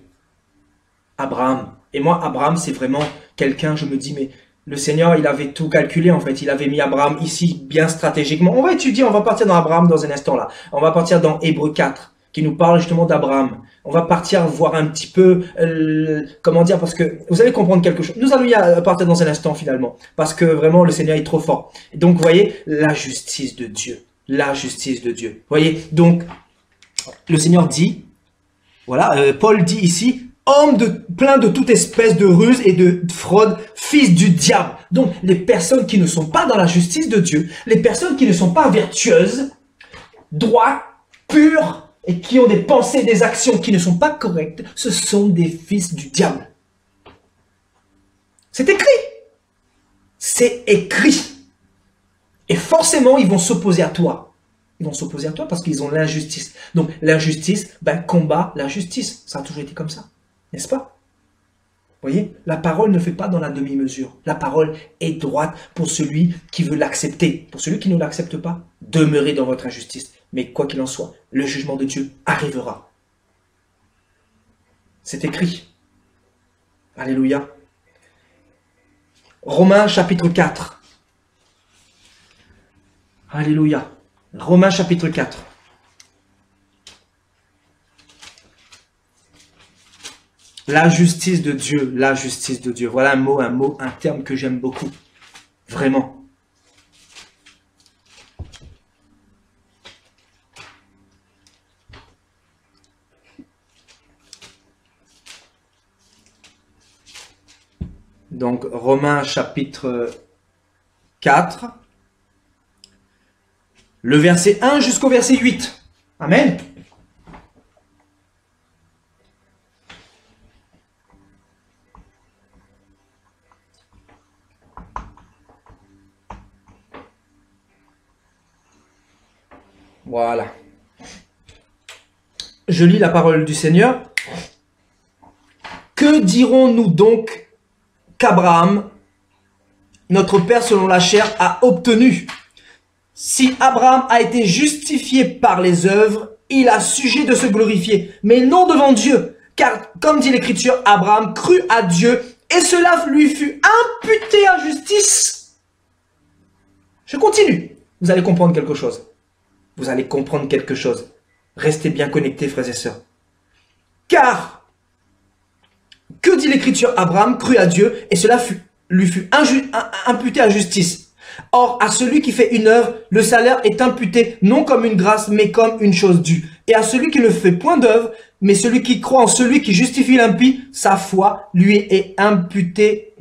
Abraham. Et moi, Abraham, c'est vraiment quelqu'un, je me dis, mais le Seigneur, il avait tout calculé en fait. Il avait mis Abraham ici bien stratégiquement. On va étudier, on va partir dans Abraham dans un instant là. On va partir dans Hébreux 4 qui nous parle justement d'Abraham. On va partir voir un petit peu, comment dire, parce que vous allez comprendre quelque chose. Nous allons y partir dans un instant finalement. Parce que vraiment le Seigneur est trop fort. Et donc vous voyez, la justice de Dieu. La justice de Dieu. Vous voyez, donc le Seigneur dit, voilà, Paul dit ici, homme plein de toute espèce de ruse et de fraude, fils du diable. Donc, les personnes qui ne sont pas dans la justice de Dieu, les personnes qui ne sont pas vertueuses, droites, pures, et qui ont des pensées, des actions qui ne sont pas correctes, ce sont des fils du diable. C'est écrit. C'est écrit. Et forcément, ils vont s'opposer à toi. Ils vont s'opposer à toi parce qu'ils ont l'injustice. Donc, l'injustice, combat la justice. Ça a toujours été comme ça. N'est-ce pas? Vous voyez, la parole ne fait pas dans la demi-mesure. La parole est droite pour celui qui veut l'accepter. Pour celui qui ne l'accepte pas, demeurez dans votre injustice. Mais quoi qu'il en soit, le jugement de Dieu arrivera. C'est écrit. Alléluia. Romains chapitre 4. Alléluia. Romains chapitre 4. La justice de Dieu, la justice de Dieu. Voilà un terme que j'aime beaucoup. Vraiment. Donc, Romains chapitre 4, le verset 1 jusqu'au verset 8. Amen. Voilà. Je lis la parole du Seigneur. Que dirons-nous donc qu'Abraham, notre père selon la chair, a obtenu? Si Abraham a été justifié par les œuvres, il a sujet de se glorifier, mais non devant Dieu. Car, comme dit l'Écriture, Abraham crut à Dieu et cela lui fut imputé à justice. Je continue. Vous allez comprendre quelque chose. Vous allez comprendre quelque chose. Restez bien connectés, frères et sœurs. Car, que dit l'Écriture? Abraham crut à Dieu et cela lui fut imputé à justice. Or, à celui qui fait une œuvre, le salaire est imputé non comme une grâce, mais comme une chose due. Et à celui qui ne fait point d'œuvre, mais celui qui croit en celui qui justifie l'impie, sa foi lui est imputée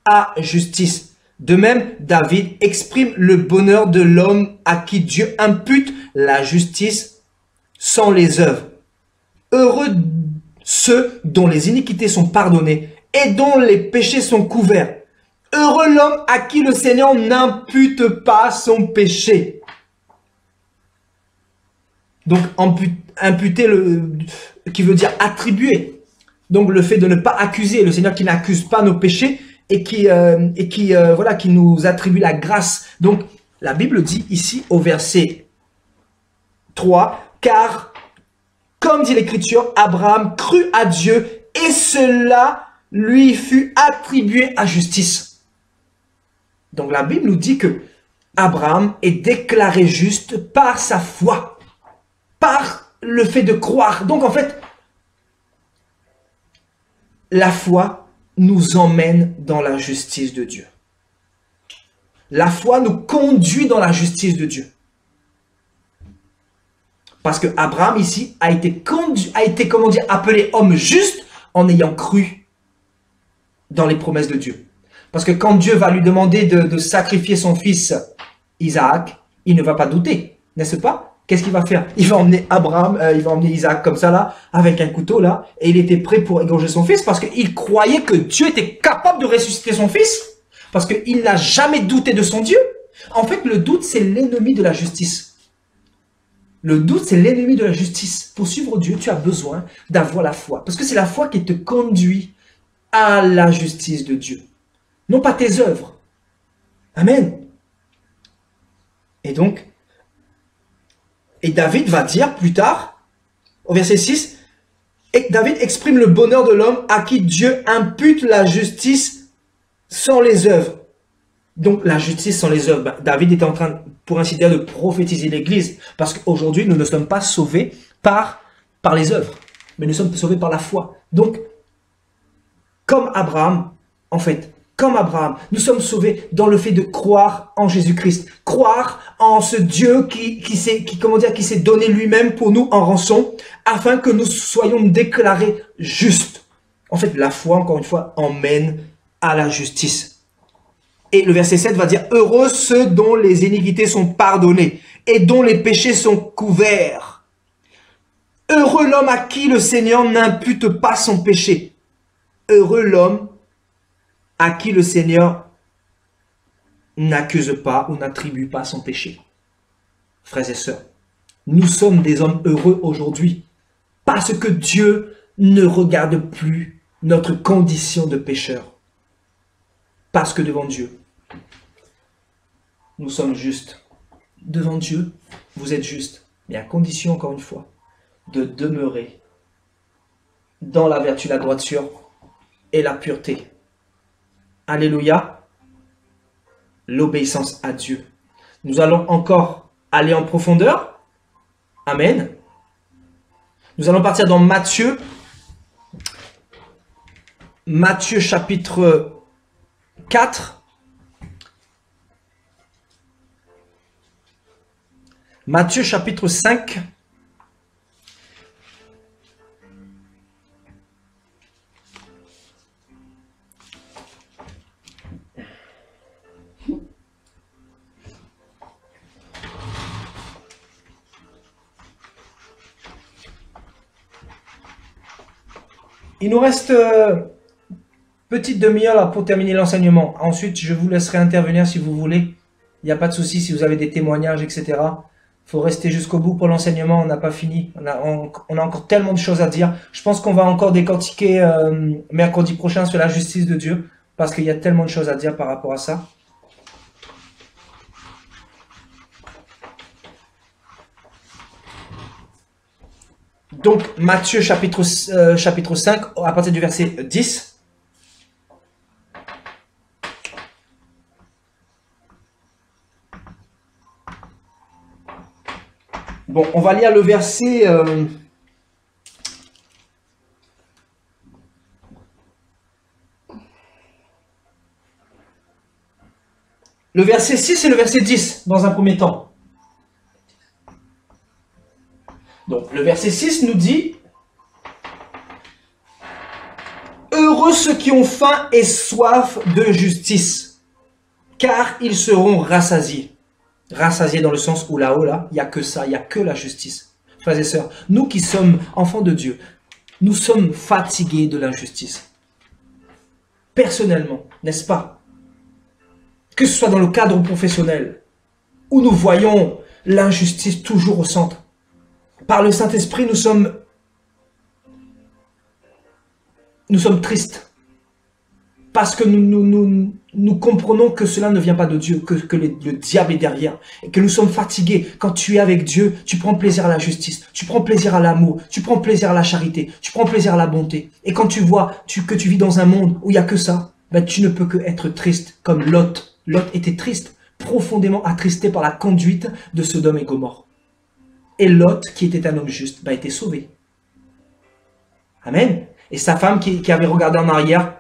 à justice. De même, David exprime le bonheur de l'homme à qui Dieu impute la justice sans les œuvres. Heureux ceux dont les iniquités sont pardonnées et dont les péchés sont couverts. Heureux l'homme à qui le Seigneur n'impute pas son péché. Donc, imputer, qui veut dire attribuer. Donc, le fait de ne pas accuser, le Seigneur qui n'accuse pas nos péchés et qui nous attribue la grâce. Donc, la Bible dit ici au verset 3, car, comme dit l'Écriture, Abraham crut à Dieu et cela lui fut attribué à justice. Donc la Bible nous dit que Abraham est déclaré juste par sa foi, par le fait de croire. Donc en fait, la foi nous emmène dans la justice de Dieu. La foi nous conduit dans la justice de Dieu. Parce que Abraham ici a été comment dire, appelé homme juste en ayant cru dans les promesses de Dieu. Parce que quand Dieu va lui demander de sacrifier son fils Isaac, il ne va pas douter, n'est-ce pas? Qu'est-ce qu'il va faire? Il va emmener il va emmener Isaac comme ça là, avec un couteau là, et il était prêt pour égorger son fils parce qu'il croyait que Dieu était capable de ressusciter son fils, parce qu'il n'a jamais douté de son Dieu. En fait, le doute, c'est l'ennemi de la justice. Le doute, c'est l'ennemi de la justice. Pour suivre Dieu, tu as besoin d'avoir la foi, parce que c'est la foi qui te conduit à la justice de Dieu, non pas tes œuvres. Amen. Et donc, et David va dire plus tard, au verset 6, et David exprime le bonheur de l'homme à qui Dieu impute la justice sans les œuvres. Donc la justice sans les œuvres, David était en train, pour ainsi dire, de prophétiser l'Église, parce qu'aujourd'hui, nous ne sommes pas sauvés par les œuvres, mais nous sommes sauvés par la foi. Donc, comme Abraham, en fait, comme Abraham, nous sommes sauvés dans le fait de croire en Jésus-Christ, croire en ce Dieu qui s'est donné lui-même pour nous en rançon, afin que nous soyons déclarés justes. En fait, la foi, encore une fois, emmène à la justice. Et le verset 7 va dire, « Heureux ceux dont les iniquités sont pardonnées et dont les péchés sont couverts. Heureux l'homme à qui le Seigneur n'impute pas son péché. Heureux l'homme à qui le Seigneur n'accuse pas ou n'attribue pas son péché. » Frères et sœurs, nous sommes des hommes heureux aujourd'hui parce que Dieu ne regarde plus notre condition de pécheur. Parce que devant Dieu, nous sommes justes. Devant Dieu, vous êtes justes, mais à condition, encore une fois, de demeurer dans la vertu, la droiture et la pureté. Alléluia, l'obéissance à Dieu. Nous allons encore aller en profondeur. Amen. Nous allons partir dans Matthieu. Matthieu chapitre 4. Matthieu chapitre 5. Il nous reste petite demi-heure là pour terminer l'enseignement. Ensuite, je vous laisserai intervenir si vous voulez. Il n'y a pas de souci si vous avez des témoignages, etc. Il faut rester jusqu'au bout pour l'enseignement. On n'a pas fini. On a encore tellement de choses à dire. Je pense qu'on va encore décortiquer mercredi prochain sur la justice de Dieu. Parce qu'il y a tellement de choses à dire par rapport à ça. Donc, Matthieu chapitre 5, à partir du verset 10. Bon, on va lire le verset... le verset 6 et le verset 10, dans un premier temps. Donc, le verset 6 nous dit « Heureux ceux qui ont faim et soif de justice, car ils seront rassasiés. » Rassasiés dans le sens où là-haut, là, il n'y a que ça, il n'y a que la justice. Frères et sœurs, nous qui sommes enfants de Dieu, nous sommes fatigués de l'injustice. Personnellement, n'est-ce pas? Que ce soit dans le cadre professionnel, où nous voyons l'injustice toujours au centre. Par le Saint-Esprit, nous sommes tristes. Parce que nous comprenons que cela ne vient pas de Dieu, que le diable est derrière. Et que nous sommes fatigués. Quand tu es avec Dieu, tu prends plaisir à la justice, tu prends plaisir à l'amour, tu prends plaisir à la charité, tu prends plaisir à la bonté. Et quand tu vois que tu vis dans un monde où il n'y a que ça, ben tu ne peux que être triste, comme Lot. Lot était triste, profondément attristé par la conduite de Sodome et Gomorrhe. Et Lot, qui était un homme juste, était sauvé. Amen. Et sa femme qui avait regardé en arrière,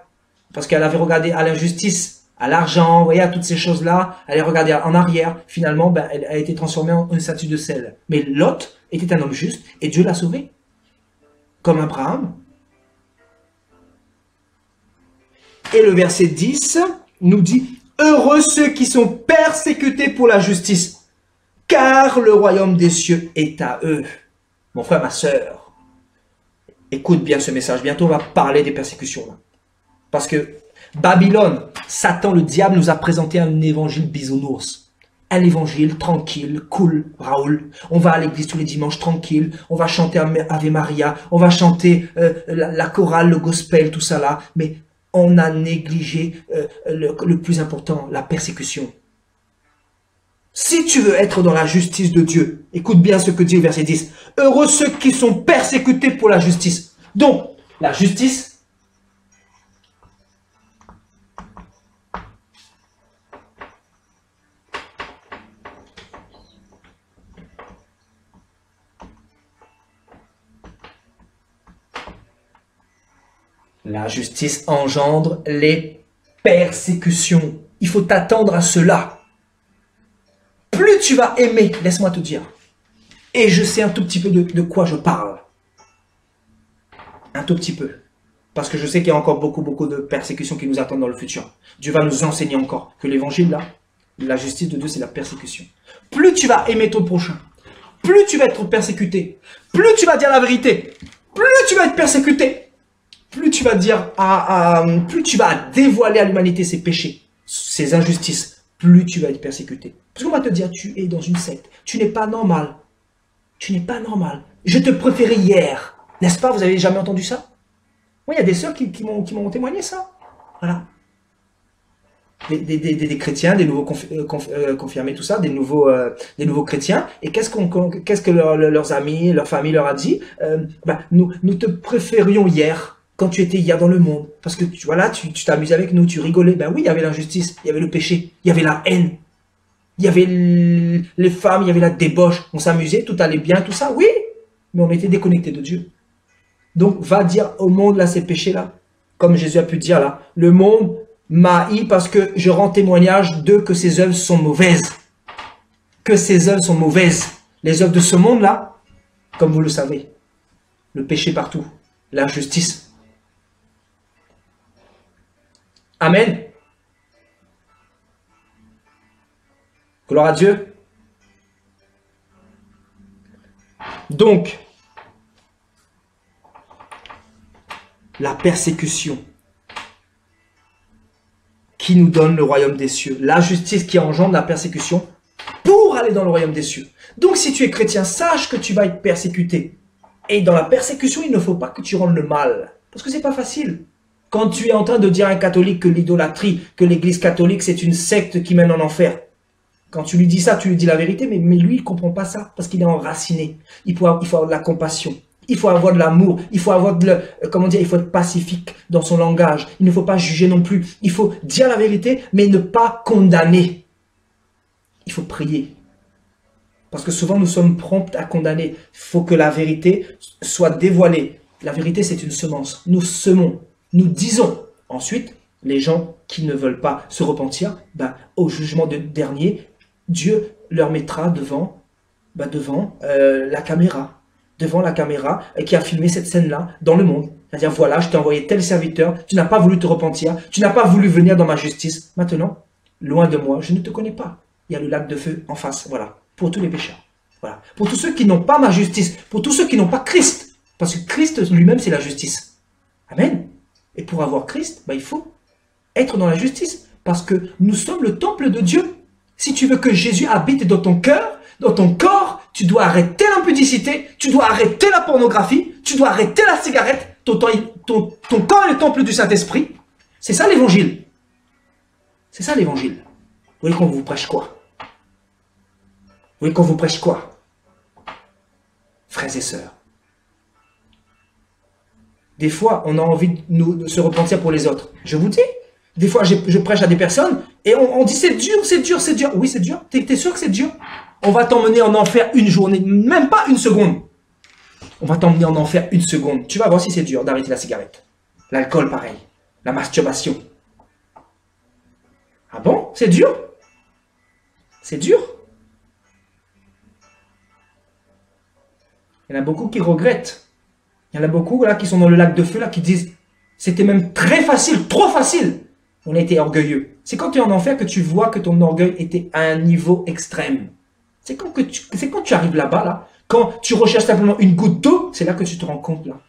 parce qu'elle avait regardé à l'injustice, à l'argent, vous voyez, à toutes ces choses-là, elle a regardé en arrière, finalement, elle a été transformée en une statue de sel. Mais Lot, était un homme juste et Dieu l'a sauvé. Comme Abraham. Et le verset 10 nous dit, heureux ceux qui sont persécutés pour la justice, car le royaume des cieux est à eux. Mon frère, ma sœur, écoute bien ce message. Bientôt, on va parler des persécutions. Là. Parce que Babylone, Satan, le diable, nous a présenté un évangile bisounours. Un évangile tranquille, cool, Raoul. On va à l'église tous les dimanches tranquille. On va chanter Ave Maria. On va chanter la chorale, le gospel, tout ça là. Mais on a négligé le plus important, la persécution. Si tu veux être dans la justice de Dieu, écoute bien ce que dit le verset 10. Heureux ceux qui sont persécutés pour la justice. Donc, la justice, engendre les persécutions. Il faut t'attendre à cela. Plus tu vas aimer, laisse-moi te dire, et je sais un tout petit peu de quoi je parle. Un tout petit peu. Parce que je sais qu'il y a encore beaucoup de persécutions qui nous attendent dans le futur. Dieu va nous enseigner encore que l'évangile, là, la justice de Dieu, c'est la persécution. Plus tu vas aimer ton prochain, plus tu vas être persécuté, plus tu vas dire la vérité, plus tu vas être persécuté, plus tu vas dire, plus tu vas dévoiler à l'humanité ses péchés, ses injustices, plus tu vas être persécuté. Parce qu'on va te dire, tu es dans une secte, tu n'es pas normal. Tu n'es pas normal. Je te préférais hier. N'est-ce pas? Vous avez jamais entendu ça? Oui, il y a des sœurs qui m'ont témoigné ça. Voilà. Des chrétiens, des nouveaux confirmés, tout ça, des nouveaux chrétiens. Et qu'est-ce que leurs amis, leur famille leur a dit? Nous te préférions hier, quand tu étais hier dans le monde. Parce que voilà, tu t'amusais avec nous, tu rigolais. Ben oui, il y avait l'injustice, il y avait le péché, il y avait la haine. Il y avait les femmes, il y avait la débauche. On s'amusait, tout allait bien, tout ça, oui. Mais on était déconnectés de Dieu. Donc, va dire au monde, là, ces péchés-là. Comme Jésus a pu dire, là. Le monde m'a haï parce que je rends témoignage d'eux que ses œuvres sont mauvaises. Que ses œuvres sont mauvaises. Les œuvres de ce monde-là, comme vous le savez. Le péché partout. L'injustice. Amen. Gloire à Dieu. Donc, la persécution qui nous donne le royaume des cieux. La justice qui engendre la persécution pour aller dans le royaume des cieux. Donc, si tu es chrétien, sache que tu vas être persécuté. Et dans la persécution, il ne faut pas que tu rendes le mal. Parce que c'est pas facile. Quand tu es en train de dire à un catholique que l'idolâtrie, que l'église catholique, c'est une secte qui mène en enfer. Quand tu lui dis ça, tu lui dis la vérité, mais lui, il ne comprend pas ça, parce qu'il est enraciné. Il faut avoir de la compassion, il faut avoir de l'amour, il faut avoir il faut être pacifique dans son langage. Il ne faut pas juger non plus. Il faut dire la vérité, mais ne pas condamner. Il faut prier. Parce que souvent, nous sommes prompts à condamner. Il faut que la vérité soit dévoilée. La vérité, c'est une semence. Nous semons, nous disons. Ensuite, les gens qui ne veulent pas se repentir, au jugement dernier, Dieu leur mettra devant la caméra. Devant la caméra qui a filmé cette scène-là dans le monde. C'est-à-dire, voilà, je t'ai envoyé tel serviteur, tu n'as pas voulu te repentir, tu n'as pas voulu venir dans ma justice. Maintenant, loin de moi, je ne te connais pas. Il y a le lac de feu en face, voilà, pour tous les pécheurs. Voilà. Pour tous ceux qui n'ont pas ma justice, pour tous ceux qui n'ont pas Christ. Parce que Christ lui-même, c'est la justice. Amen. Et pour avoir Christ, il faut être dans la justice. Parce que nous sommes le temple de Dieu. Si tu veux que Jésus habite dans ton cœur, dans ton corps, tu dois arrêter l'impudicité, tu dois arrêter la pornographie, tu dois arrêter la cigarette. Ton corps est le temple du Saint-Esprit. C'est ça l'évangile. C'est ça l'évangile. Vous voyez qu'on vous prêche quoi? Vous voyez qu'on vous prêche quoi? Frères et sœurs. Des fois, on a envie de se repentir pour les autres. Je vous dis, des fois, je prêche à des personnes et on dit c'est dur, c'est dur, c'est dur. Oui, c'est dur. T'es sûr que c'est dur? On va t'emmener en enfer une journée, même pas une seconde. On va t'emmener en enfer une seconde. Tu vas voir si c'est dur d'arrêter la cigarette. L'alcool, pareil. La masturbation. Ah bon? C'est dur? C'est dur? Il y en a beaucoup qui regrettent. Il y en a beaucoup là qui sont dans le lac de feu, là, qui disent c'était même très facile, trop facile. On a été orgueilleux. C'est quand tu es en enfer que tu vois que ton orgueil était à un niveau extrême. C'est quand tu arrives là-bas, là, quand tu recherches simplement une goutte d'eau, c'est là que tu te rends compte là,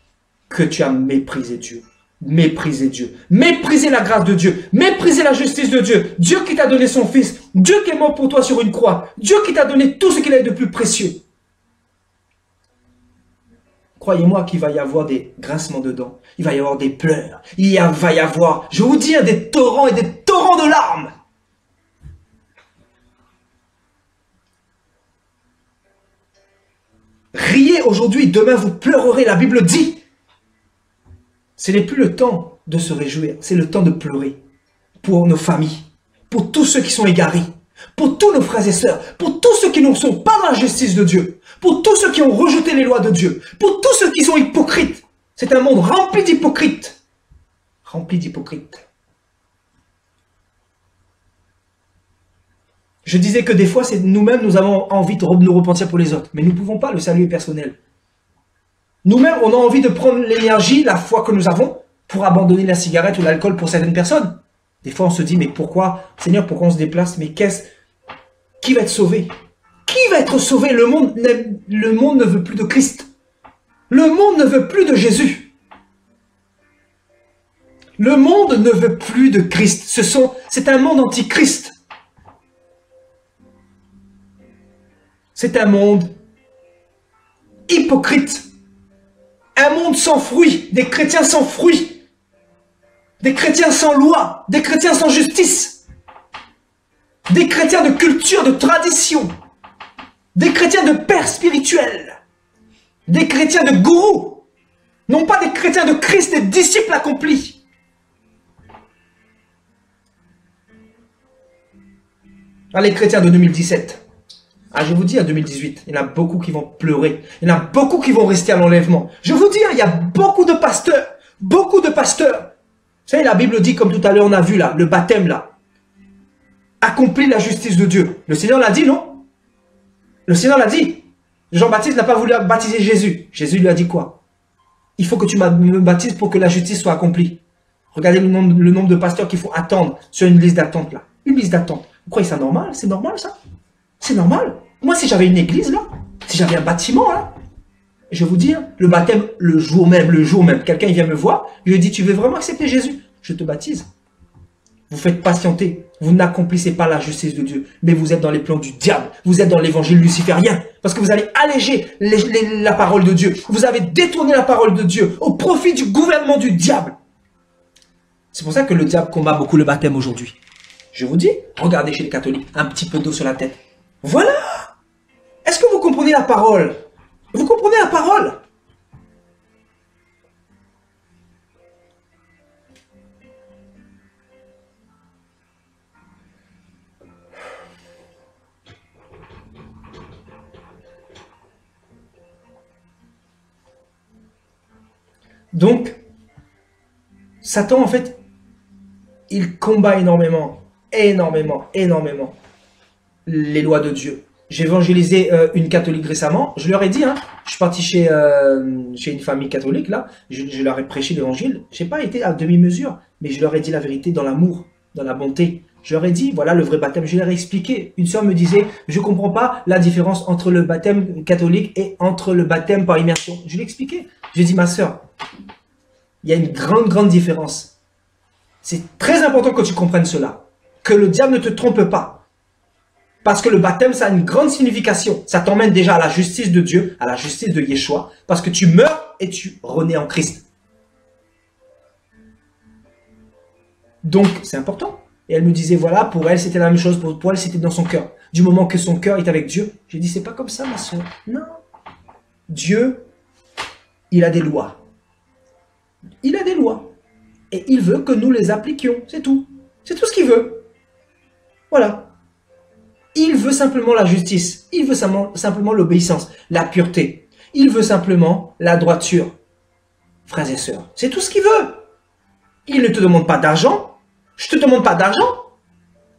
que tu as méprisé Dieu. Mépriser Dieu, mépriser la grâce de Dieu, mépriser la justice de Dieu, Dieu qui t'a donné son Fils, Dieu qui est mort pour toi sur une croix, Dieu qui t'a donné tout ce qu'il a de plus précieux. Croyez-moi qu'il va y avoir des grincements de dents, il va y avoir des pleurs, va y avoir, je vous dis, des torrents et des torrents de larmes. Riez aujourd'hui, demain vous pleurerez, la Bible dit. Ce n'est plus le temps de se réjouir, c'est le temps de pleurer pour nos familles, pour tous ceux qui sont égarés, pour tous nos frères et sœurs, pour tous ceux qui ne sont pas dans la justice de Dieu, pour tous ceux qui ont rejeté les lois de Dieu, pour tous ceux qui sont hypocrites. C'est un monde rempli d'hypocrites. Rempli d'hypocrites. Je disais que des fois, c'est nous-mêmes, nous avons envie de nous repentir pour les autres, mais nous ne pouvons pas, le salut est personnel. Nous-mêmes, on a envie de prendre l'énergie, la foi que nous avons, pour abandonner la cigarette ou l'alcool pour certaines personnes. Des fois, on se dit, mais pourquoi, Seigneur, pourquoi on se déplace? Mais qui va être sauvé? Qui va être sauvé? Le monde ne veut plus de Christ. Le monde ne veut plus de Jésus. Le monde ne veut plus de Christ. C'est un monde anti-Christ. C'est un monde hypocrite. Un monde sans fruits, des chrétiens sans fruits, des chrétiens sans loi, des chrétiens sans justice, des chrétiens de culture, de tradition, des chrétiens de pères spirituels, des chrétiens de gourous, non pas des chrétiens de Christ, des disciples accomplis. Ah, les chrétiens de 2017. Ah, je vous dis, en 2018, il y en a beaucoup qui vont pleurer. Il y en a beaucoup qui vont rester à l'enlèvement. Je vous dis, il y a beaucoup de pasteurs. Beaucoup de pasteurs. Vous savez, la Bible dit, comme tout à l'heure, on a vu là, le baptême là. Accomplit la justice de Dieu. Le Seigneur l'a dit, non? Le Seigneur l'a dit. Jean-Baptiste n'a pas voulu baptiser Jésus. Jésus lui a dit quoi? Il faut que tu me baptises pour que la justice soit accomplie. Regardez le nombre de pasteurs qu'il faut attendre sur une liste d'attente là. Une liste d'attente. Vous croyez ça normal? C'est normal ça? C'est normal. Moi, si j'avais une église, là, si j'avais un bâtiment, là, je vais vous dire, le baptême, le jour même, quelqu'un vient me voir, je lui dis, tu veux vraiment accepter Jésus? Je te baptise. Vous faites patienter. Vous n'accomplissez pas la justice de Dieu, mais vous êtes dans les plans du diable. Vous êtes dans l'évangile luciférien, parce que vous allez alléger la parole de Dieu. Vous avez détourné la parole de Dieu au profit du gouvernement du diable. C'est pour ça que le diable combat beaucoup le baptême aujourd'hui. Je vous dis, regardez chez les catholiques, un petit peu d'eau sur la tête. Voilà. Est-ce que vous comprenez la parole? Vous comprenez la parole? Donc, Satan, en fait, il combat énormément les lois de Dieu. J'ai évangélisé une catholique récemment. Je leur ai dit, hein, je suis parti chez une famille catholique, là. Je leur ai prêché l'évangile. Je n'ai pas été à demi-mesure, mais je leur ai dit la vérité dans l'amour, dans la bonté. Je leur ai dit, voilà le vrai baptême. Je leur ai expliqué. Une sœur me disait, je ne comprends pas la différence entre le baptême catholique et entre le baptême par immersion. Je lui ai expliqué. J'ai dit, ma sœur, il y a une grande différence. C'est très important que tu comprennes cela. Que le diable ne te trompe pas. Parce que le baptême, ça a une grande signification. Ça t'emmène déjà à la justice de Dieu, à la justice de Yeshua. Parce que tu meurs et tu renais en Christ. Donc, c'est important. Et elle me disait, voilà, pour elle, c'était la même chose. Pour elle, c'était dans son cœur. Du moment que son cœur est avec Dieu. J'ai dit, c'est pas comme ça, ma soeur. Non. Dieu, il a des lois. Il a des lois. Et il veut que nous les appliquions. C'est tout. C'est tout ce qu'il veut. Voilà. Il veut simplement la justice. Il veut simplement l'obéissance, la pureté. Il veut simplement la droiture. Frères et sœurs, c'est tout ce qu'il veut. Il ne te demande pas d'argent. Je ne te demande pas d'argent.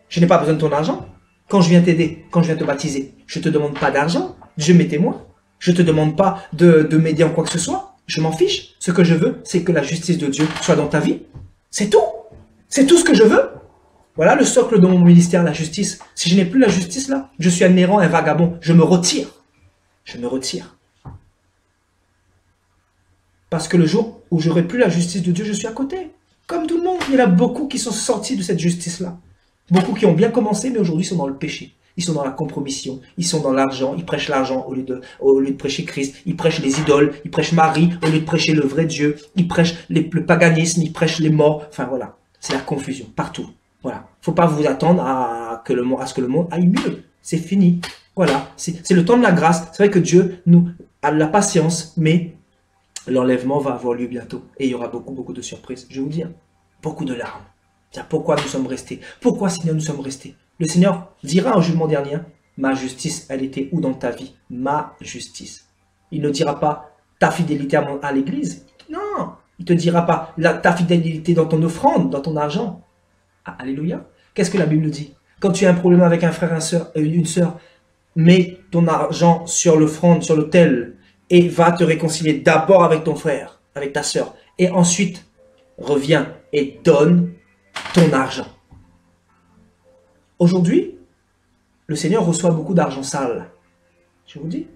Je n'ai pas besoin de ton argent. Quand je viens t'aider, quand je viens te baptiser, je ne te demande pas d'argent. Dieu m'est témoin. Je ne te demande pas de m'aider en quoi que ce soit. Je m'en fiche. Ce que je veux, c'est que la justice de Dieu soit dans ta vie. C'est tout. C'est tout ce que je veux. Voilà le socle de mon ministère, la justice. Si je n'ai plus la justice là, je suis un errant, un vagabond. Je me retire. Je me retire. Parce que le jour où j'aurai plus la justice de Dieu, je suis à côté. Comme tout le monde, il y en a beaucoup qui sont sortis de cette justice-là. Beaucoup qui ont bien commencé, mais aujourd'hui sont dans le péché. Ils sont dans la compromission, ils sont dans l'argent, ils prêchent l'argent au lieu de prêcher Christ, ils prêchent les idoles, ils prêchent Marie au lieu de prêcher le vrai Dieu, ils prêchent le paganisme, ils prêchent les morts. Enfin voilà, c'est la confusion partout. Voilà, faut pas vous attendre à ce que le monde aille mieux. C'est fini. Voilà, c'est le temps de la grâce. C'est vrai que Dieu nous a de la patience, mais l'enlèvement va avoir lieu bientôt. Et il y aura beaucoup de surprises. Je vais vous dire, beaucoup de larmes. Tiens, pourquoi nous sommes restés? Pourquoi, Seigneur, nous sommes restés? Le Seigneur dira au jugement dernier, ma justice, elle était où dans ta vie? Ma justice. Il ne dira pas ta fidélité à l'église. Non, il ne te dira pas ta fidélité dans ton offrande, dans ton argent. Ah, alléluia. Qu'est-ce que la Bible dit? Quand tu as un problème avec un frère, une sœur, mets ton argent sur l'offrande, sur l'autel, et va te réconcilier d'abord avec ton frère, avec ta sœur, et ensuite reviens et donne ton argent. Aujourd'hui, le Seigneur reçoit beaucoup d'argent sale. Je vous dis,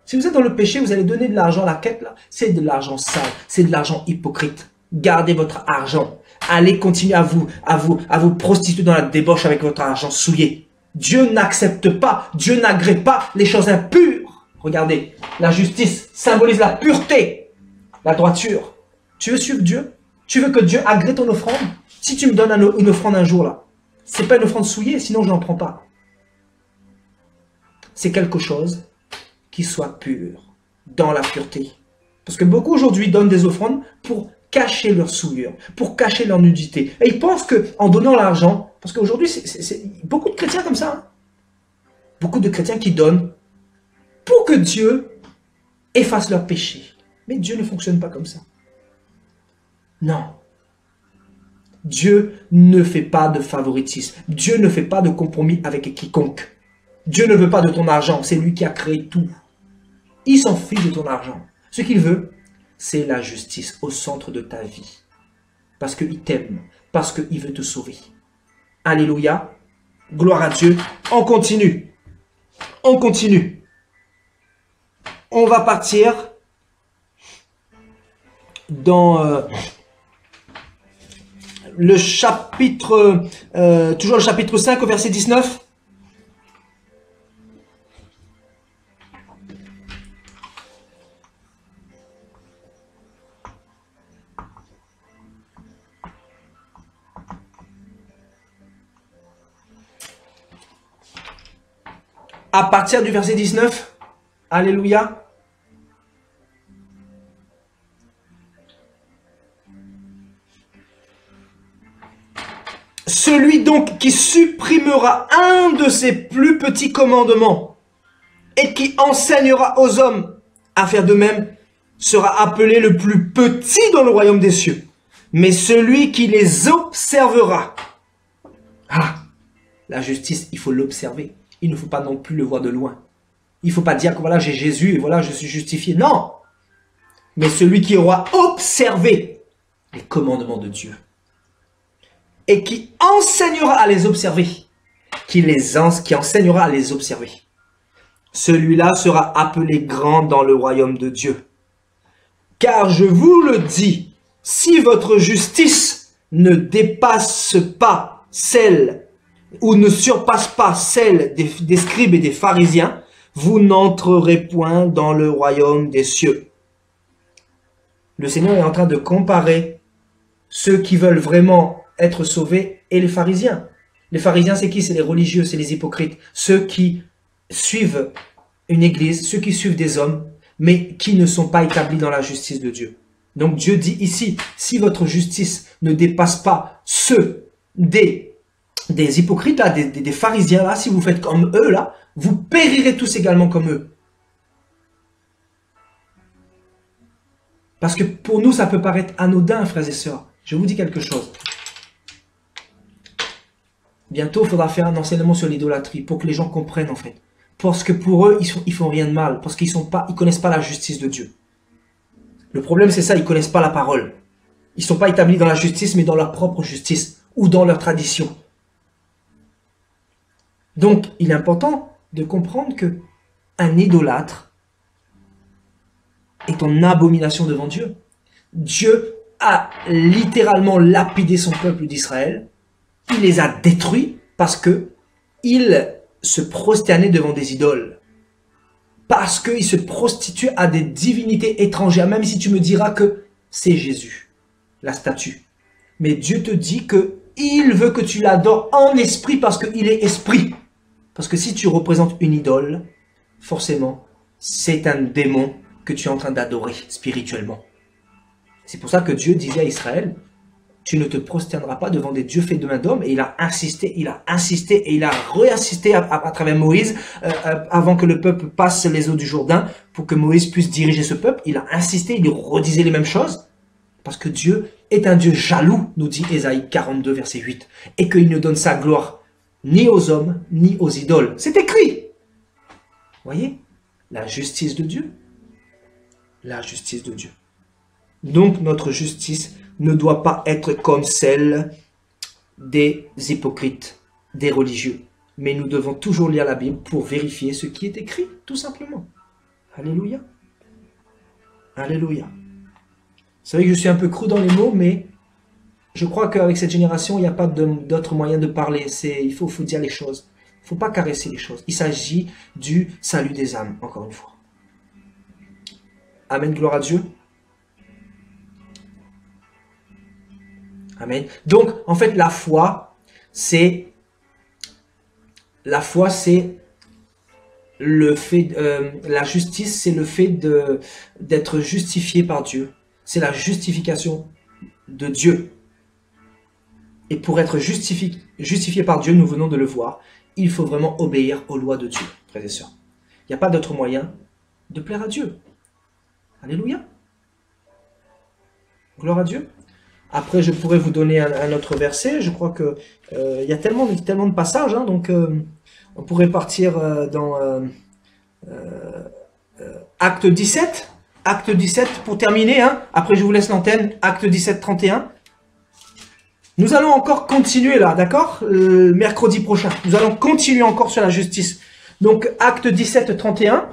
si vous êtes dans le péché, vous allez donner de l'argent à la quête, là, c'est de l'argent sale, c'est de l'argent hypocrite. Gardez votre argent. Allez continuer à vous prostituer dans la débauche avec votre argent souillé. Dieu n'accepte pas, Dieu n'agrée pas les choses impures. Regardez, la justice symbolise la pureté, la droiture. Tu veux suivre Dieu? Tu veux que Dieu agrée ton offrande? Si tu me donnes une offrande un jour là, c'est pas une offrande souillée, sinon je n'en prends pas. C'est quelque chose qui soit pur, dans la pureté. Parce que beaucoup aujourd'hui donnent des offrandes pour cacher leur souillure, pour cacher leur nudité. Et ils pensent qu'en donnant l'argent, parce qu'aujourd'hui, c'est beaucoup de chrétiens comme ça, hein, beaucoup de chrétiens qui donnent pour que Dieu efface leurs péchés. Mais Dieu ne fonctionne pas comme ça. Non. Dieu ne fait pas de favoritisme. Dieu ne fait pas de compromis avec quiconque. Dieu ne veut pas de ton argent. C'est lui qui a créé tout. Il s'en fiche de ton argent. Ce qu'il veut, c'est la justice au centre de ta vie. Parce qu'il t'aime. Parce qu'il veut te sauver. Alléluia. Gloire à Dieu. On continue. On continue. On va partir dans le chapitre, toujours le chapitre 5 au verset 19. À partir du verset 19, alléluia. Celui donc qui supprimera un de ses plus petits commandements et qui enseignera aux hommes à faire de même sera appelé le plus petit dans le royaume des cieux. Mais celui qui les observera. Ah, la justice, il faut l'observer. Il ne faut pas non plus le voir de loin. Il ne faut pas dire que voilà, j'ai Jésus et voilà, je suis justifié. Non. Mais celui qui aura observé les commandements de Dieu et qui enseignera à les observer, qui enseignera à les observer, celui-là sera appelé grand dans le royaume de Dieu. Car je vous le dis, si votre justice ne dépasse pas celle ou ne surpasse pas celle des scribes et des pharisiens, vous n'entrerez point dans le royaume des cieux. Le Seigneur est en train de comparer ceux qui veulent vraiment être sauvés et les pharisiens. Les pharisiens, c'est qui? C'est les religieux, c'est les hypocrites. Ceux qui suivent une église, ceux qui suivent des hommes, mais qui ne sont pas établis dans la justice de Dieu. Donc Dieu dit ici, si votre justice ne dépasse pas ceux des hypocrites, là, des pharisiens, là, si vous faites comme eux, là, vous périrez tous également comme eux. Parce que pour nous, ça peut paraître anodin, frères et sœurs. Je vous dis quelque chose. Bientôt, il faudra faire un enseignement sur l'idolâtrie pour que les gens comprennent, en fait. Parce que pour eux, ils font rien de mal. Parce qu'ils connaissent pas la justice de Dieu. Le problème, c'est ça, ils connaissent pas la parole. Ils sont pas établis dans la justice, mais dans leur propre justice ou dans leur tradition. Donc, il est important de comprendre que un idolâtre est en abomination devant Dieu. Dieu a littéralement lapidé son peuple d'Israël. Il les a détruits parce que ils se prosternaient devant des idoles. Parce qu'ils se prostituent à des divinités étrangères. Même si tu me diras que c'est Jésus, la statue. Mais Dieu te dit que il veut que tu l'adores en esprit parce qu'il est esprit. Parce que si tu représentes une idole, forcément, c'est un démon que tu es en train d'adorer spirituellement. C'est pour ça que Dieu disait à Israël, tu ne te prosterneras pas devant des dieux faits de main d'homme. Et il a insisté et il a réinsisté à travers Moïse, avant que le peuple passe les eaux du Jourdain, pour que Moïse puisse diriger ce peuple. Il a insisté, il redisait les mêmes choses. Parce que Dieu est un Dieu jaloux, nous dit Ésaïe 42, verset 8. Et qu'il ne donne sa gloire ni aux hommes, ni aux idoles. C'est écrit. Voyez, la justice de Dieu. La justice de Dieu. Donc notre justice ne doit pas être comme celle des hypocrites, des religieux. Mais nous devons toujours lire la Bible pour vérifier ce qui est écrit, tout simplement. Alléluia. Alléluia. C'est vrai que je suis un peu cru dans les mots, mais je crois qu'avec cette génération, il n'y a pas d'autre moyen de parler. Il faut dire les choses. Il ne faut pas caresser les choses. Il s'agit du salut des âmes, encore une fois. Amen, gloire à Dieu. Amen. Donc, en fait, la foi, c'est le fait, la justice, c'est le fait d'être justifié par Dieu. C'est la justification de Dieu. Et pour être justifié par Dieu, nous venons de le voir, il faut vraiment obéir aux lois de Dieu, frères et sœurs. Il n'y a pas d'autre moyen de plaire à Dieu. Alléluia. Gloire à Dieu. Après, je pourrais vous donner un autre verset. Je crois que il y a tellement de passages, hein, donc on pourrait partir dans Acte 17. Acte 17 pour terminer. Hein. Après, je vous laisse l'antenne. Acte 17, 31. Nous allons encore continuer là, d'accord? Mercredi prochain. Nous allons continuer encore sur la justice. Donc, Acte 17, 31.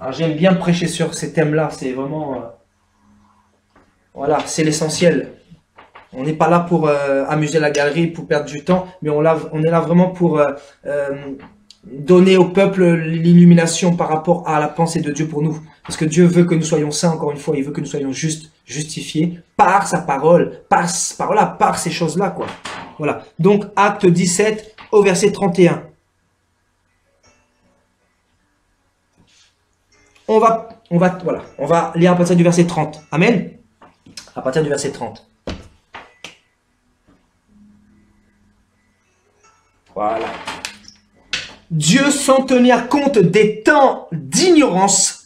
J'aime bien prêcher sur ces thèmes-là, c'est vraiment... voilà, c'est l'essentiel. On n'est pas là pour amuser la galerie, pour perdre du temps, mais on est là vraiment pour donner au peuple l'illumination par rapport à la pensée de Dieu pour nous. Parce que Dieu veut que nous soyons saints, encore une fois, il veut que nous soyons justes, justifiés par sa parole, par ces choses-là, quoi. Voilà, donc Acte 17 au verset 31. On va lire à partir du verset 30. Amen. À partir du verset 30. Voilà. Dieu, sans tenir compte des temps d'ignorance,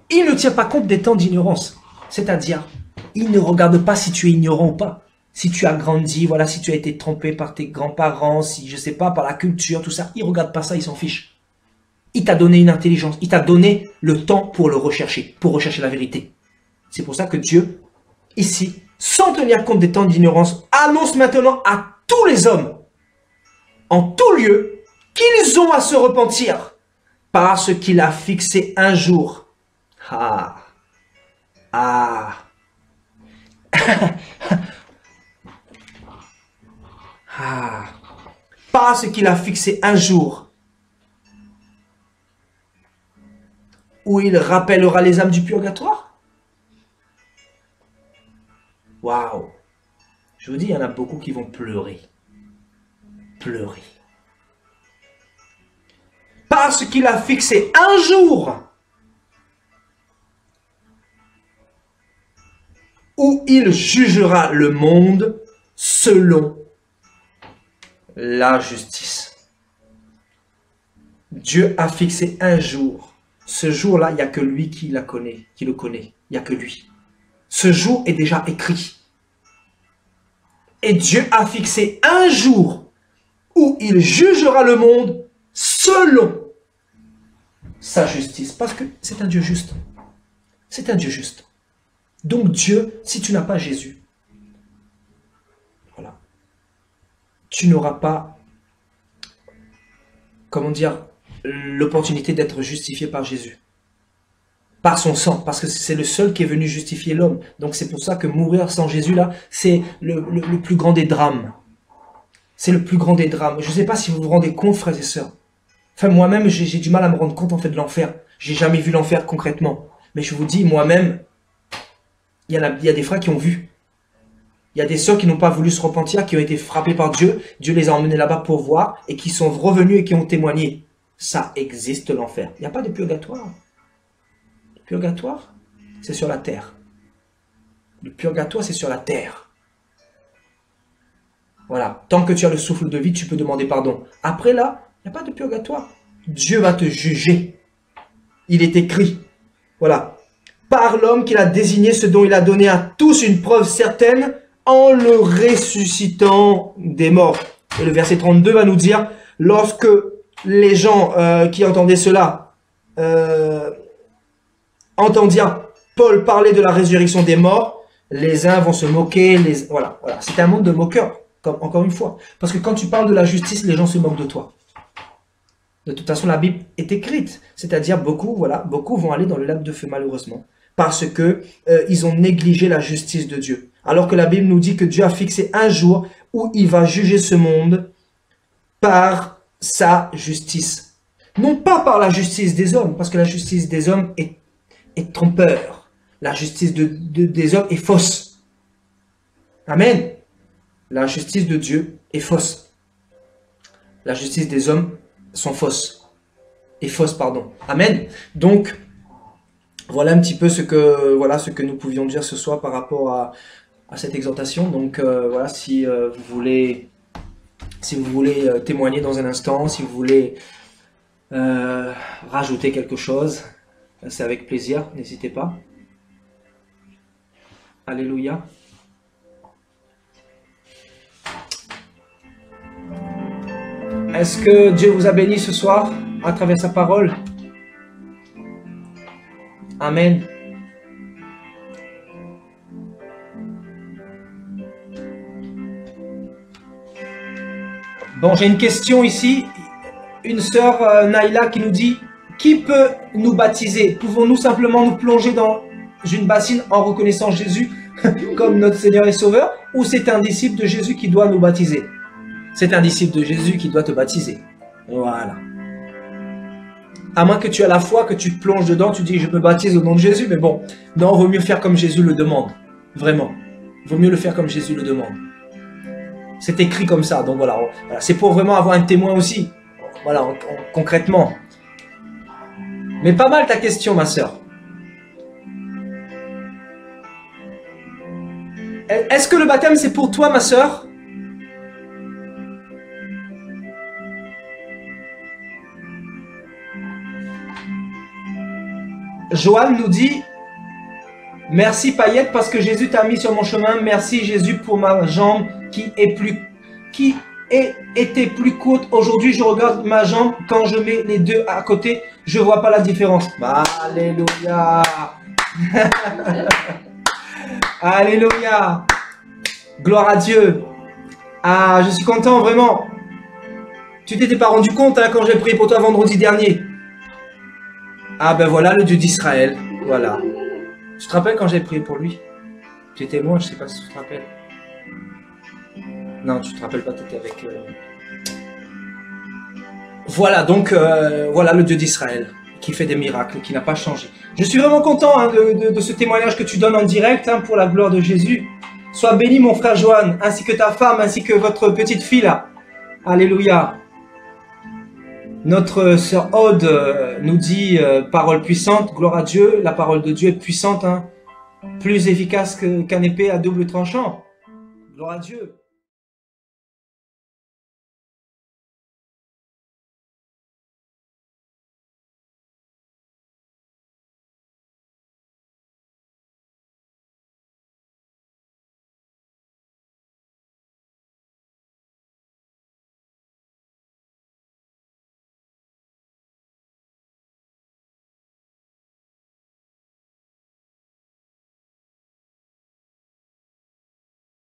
il ne tient pas compte des temps d'ignorance. C'est-à-dire, il ne regarde pas si tu es ignorant ou pas. Si tu as grandi, voilà, si tu as été trompé par tes grands-parents, si, je sais pas, par la culture, tout ça, il ne regarde pas ça, il s'en fiche. Il t'a donné une intelligence, il t'a donné le temps pour le rechercher, pour rechercher la vérité. C'est pour ça que Dieu, ici, sans tenir compte des temps d'ignorance, annonce maintenant à tous les hommes, en tout lieu, qu'ils ont à se repentir, parce qu'il a fixé un jour. Parce qu'il a fixé un jour où il rappellera les âmes du purgatoire. Waouh! Je vous dis, il y en a beaucoup qui vont pleurer. Pleurer. Parce qu'il a fixé un jour où il jugera le monde selon la justice. Dieu a fixé un jour. Ce jour-là, il n'y a que lui qui le connaît. Il n'y a que lui. Ce jour est déjà écrit. Et Dieu a fixé un jour où il jugera le monde selon sa justice. Parce que c'est un Dieu juste. C'est un Dieu juste. Donc Dieu, si tu n'as pas Jésus, voilà, tu n'auras pas, comment dire, l'opportunité d'être justifié par Jésus. Par son sang, parce que c'est le seul qui est venu justifier l'homme. Donc c'est pour ça que mourir sans Jésus, là, c'est le plus grand des drames. C'est le plus grand des drames. Je ne sais pas si vous vous rendez compte, frères et sœurs. Enfin, moi-même, j'ai du mal à me rendre compte, en fait, de l'enfer. J'ai jamais vu l'enfer concrètement. Mais je vous dis, moi-même, il y a des frères qui ont vu. Il y a des sœurs qui n'ont pas voulu se repentir, qui ont été frappées par Dieu. Dieu les a emmenés là-bas pour voir, et qui sont revenus et qui ont témoigné. Ça existe, l'enfer. Il n'y a pas de purgatoire. Le purgatoire, c'est sur la terre. Le purgatoire, c'est sur la terre. Voilà. Tant que tu as le souffle de vie, tu peux demander pardon. Après là, il n'y a pas de purgatoire. Dieu va te juger. Il est écrit. Voilà. Par l'homme qu'il a désigné, ce dont il a donné à tous une preuve certaine, en le ressuscitant des morts. Et le verset 32 va nous dire, lorsque les gens qui entendaient cela entendirent Paul parler de la résurrection des morts, les uns vont se moquer, voilà. C'est un monde de moqueurs, encore une fois. Parce que quand tu parles de la justice, les gens se moquent de toi. De toute façon, la Bible est écrite. C'est-à-dire, beaucoup vont aller dans le lac de feu, malheureusement. Parce que ils ont négligé la justice de Dieu. Alors que la Bible nous dit que Dieu a fixé un jour où il va juger ce monde par sa justice. Non pas par la justice des hommes, parce que la justice des hommes est trompeur. La justice des hommes est fausse. Amen. La justice de Dieu est fausse. La justice des hommes sont fausses. Est fausse, pardon. Amen. Donc, voilà un petit peu ce que nous pouvions dire ce soir par rapport à cette exhortation. Donc, voilà, si vous voulez témoigner dans un instant, si vous voulez rajouter quelque chose, c'est avec plaisir, n'hésitez pas. Alléluia. Est-ce que Dieu vous a béni ce soir à travers sa parole? Amen. Bon, j'ai une question ici. Une sœur Naïla qui nous dit: qui peut nous baptiser? Pouvons-nous simplement nous plonger dans une bassine en reconnaissant Jésus comme notre Seigneur et Sauveur? Ou c'est un disciple de Jésus qui doit nous baptiser? C'est un disciple de Jésus qui doit te baptiser. Voilà. À moins que tu aies la foi, que tu te plonges dedans, tu dis je me baptise au nom de Jésus. Mais bon, non, vaut mieux faire comme Jésus le demande. Vraiment. Vaut mieux le faire comme Jésus le demande. C'est écrit comme ça. Donc voilà. C'est pour vraiment avoir un témoin aussi. Voilà, concrètement. Mais pas mal ta question, ma sœur. Est-ce que le baptême c'est pour toi, ma sœur? Joanne nous dit: merci Paillette parce que Jésus t'a mis sur mon chemin. Merci Jésus pour ma jambe qui était plus courte. Aujourd'hui je regarde ma jambe, quand je mets les deux à côté, je vois pas la différence. Alléluia. Alléluia. Gloire à Dieu. Ah, je suis content vraiment. Tu t'étais pas rendu compte hein, quand j'ai prié pour toi vendredi dernier. Ah ben voilà le Dieu d'Israël, voilà. Tu te rappelles quand j'ai prié pour lui? Tu étais loin, je sais pas si tu te rappelles. Non, tu te rappelles pas, tu étais avec... Voilà, donc voilà le Dieu d'Israël qui fait des miracles, qui n'a pas changé. Je suis vraiment content hein, de ce témoignage que tu donnes en direct hein, pour la gloire de Jésus. Sois béni mon frère Johan, ainsi que ta femme, ainsi que votre petite fille là. Alléluia. Notre sœur Aude nous dit parole puissante, gloire à Dieu, la parole de Dieu est puissante, hein, plus efficace qu'un épée à double tranchant. Gloire à Dieu.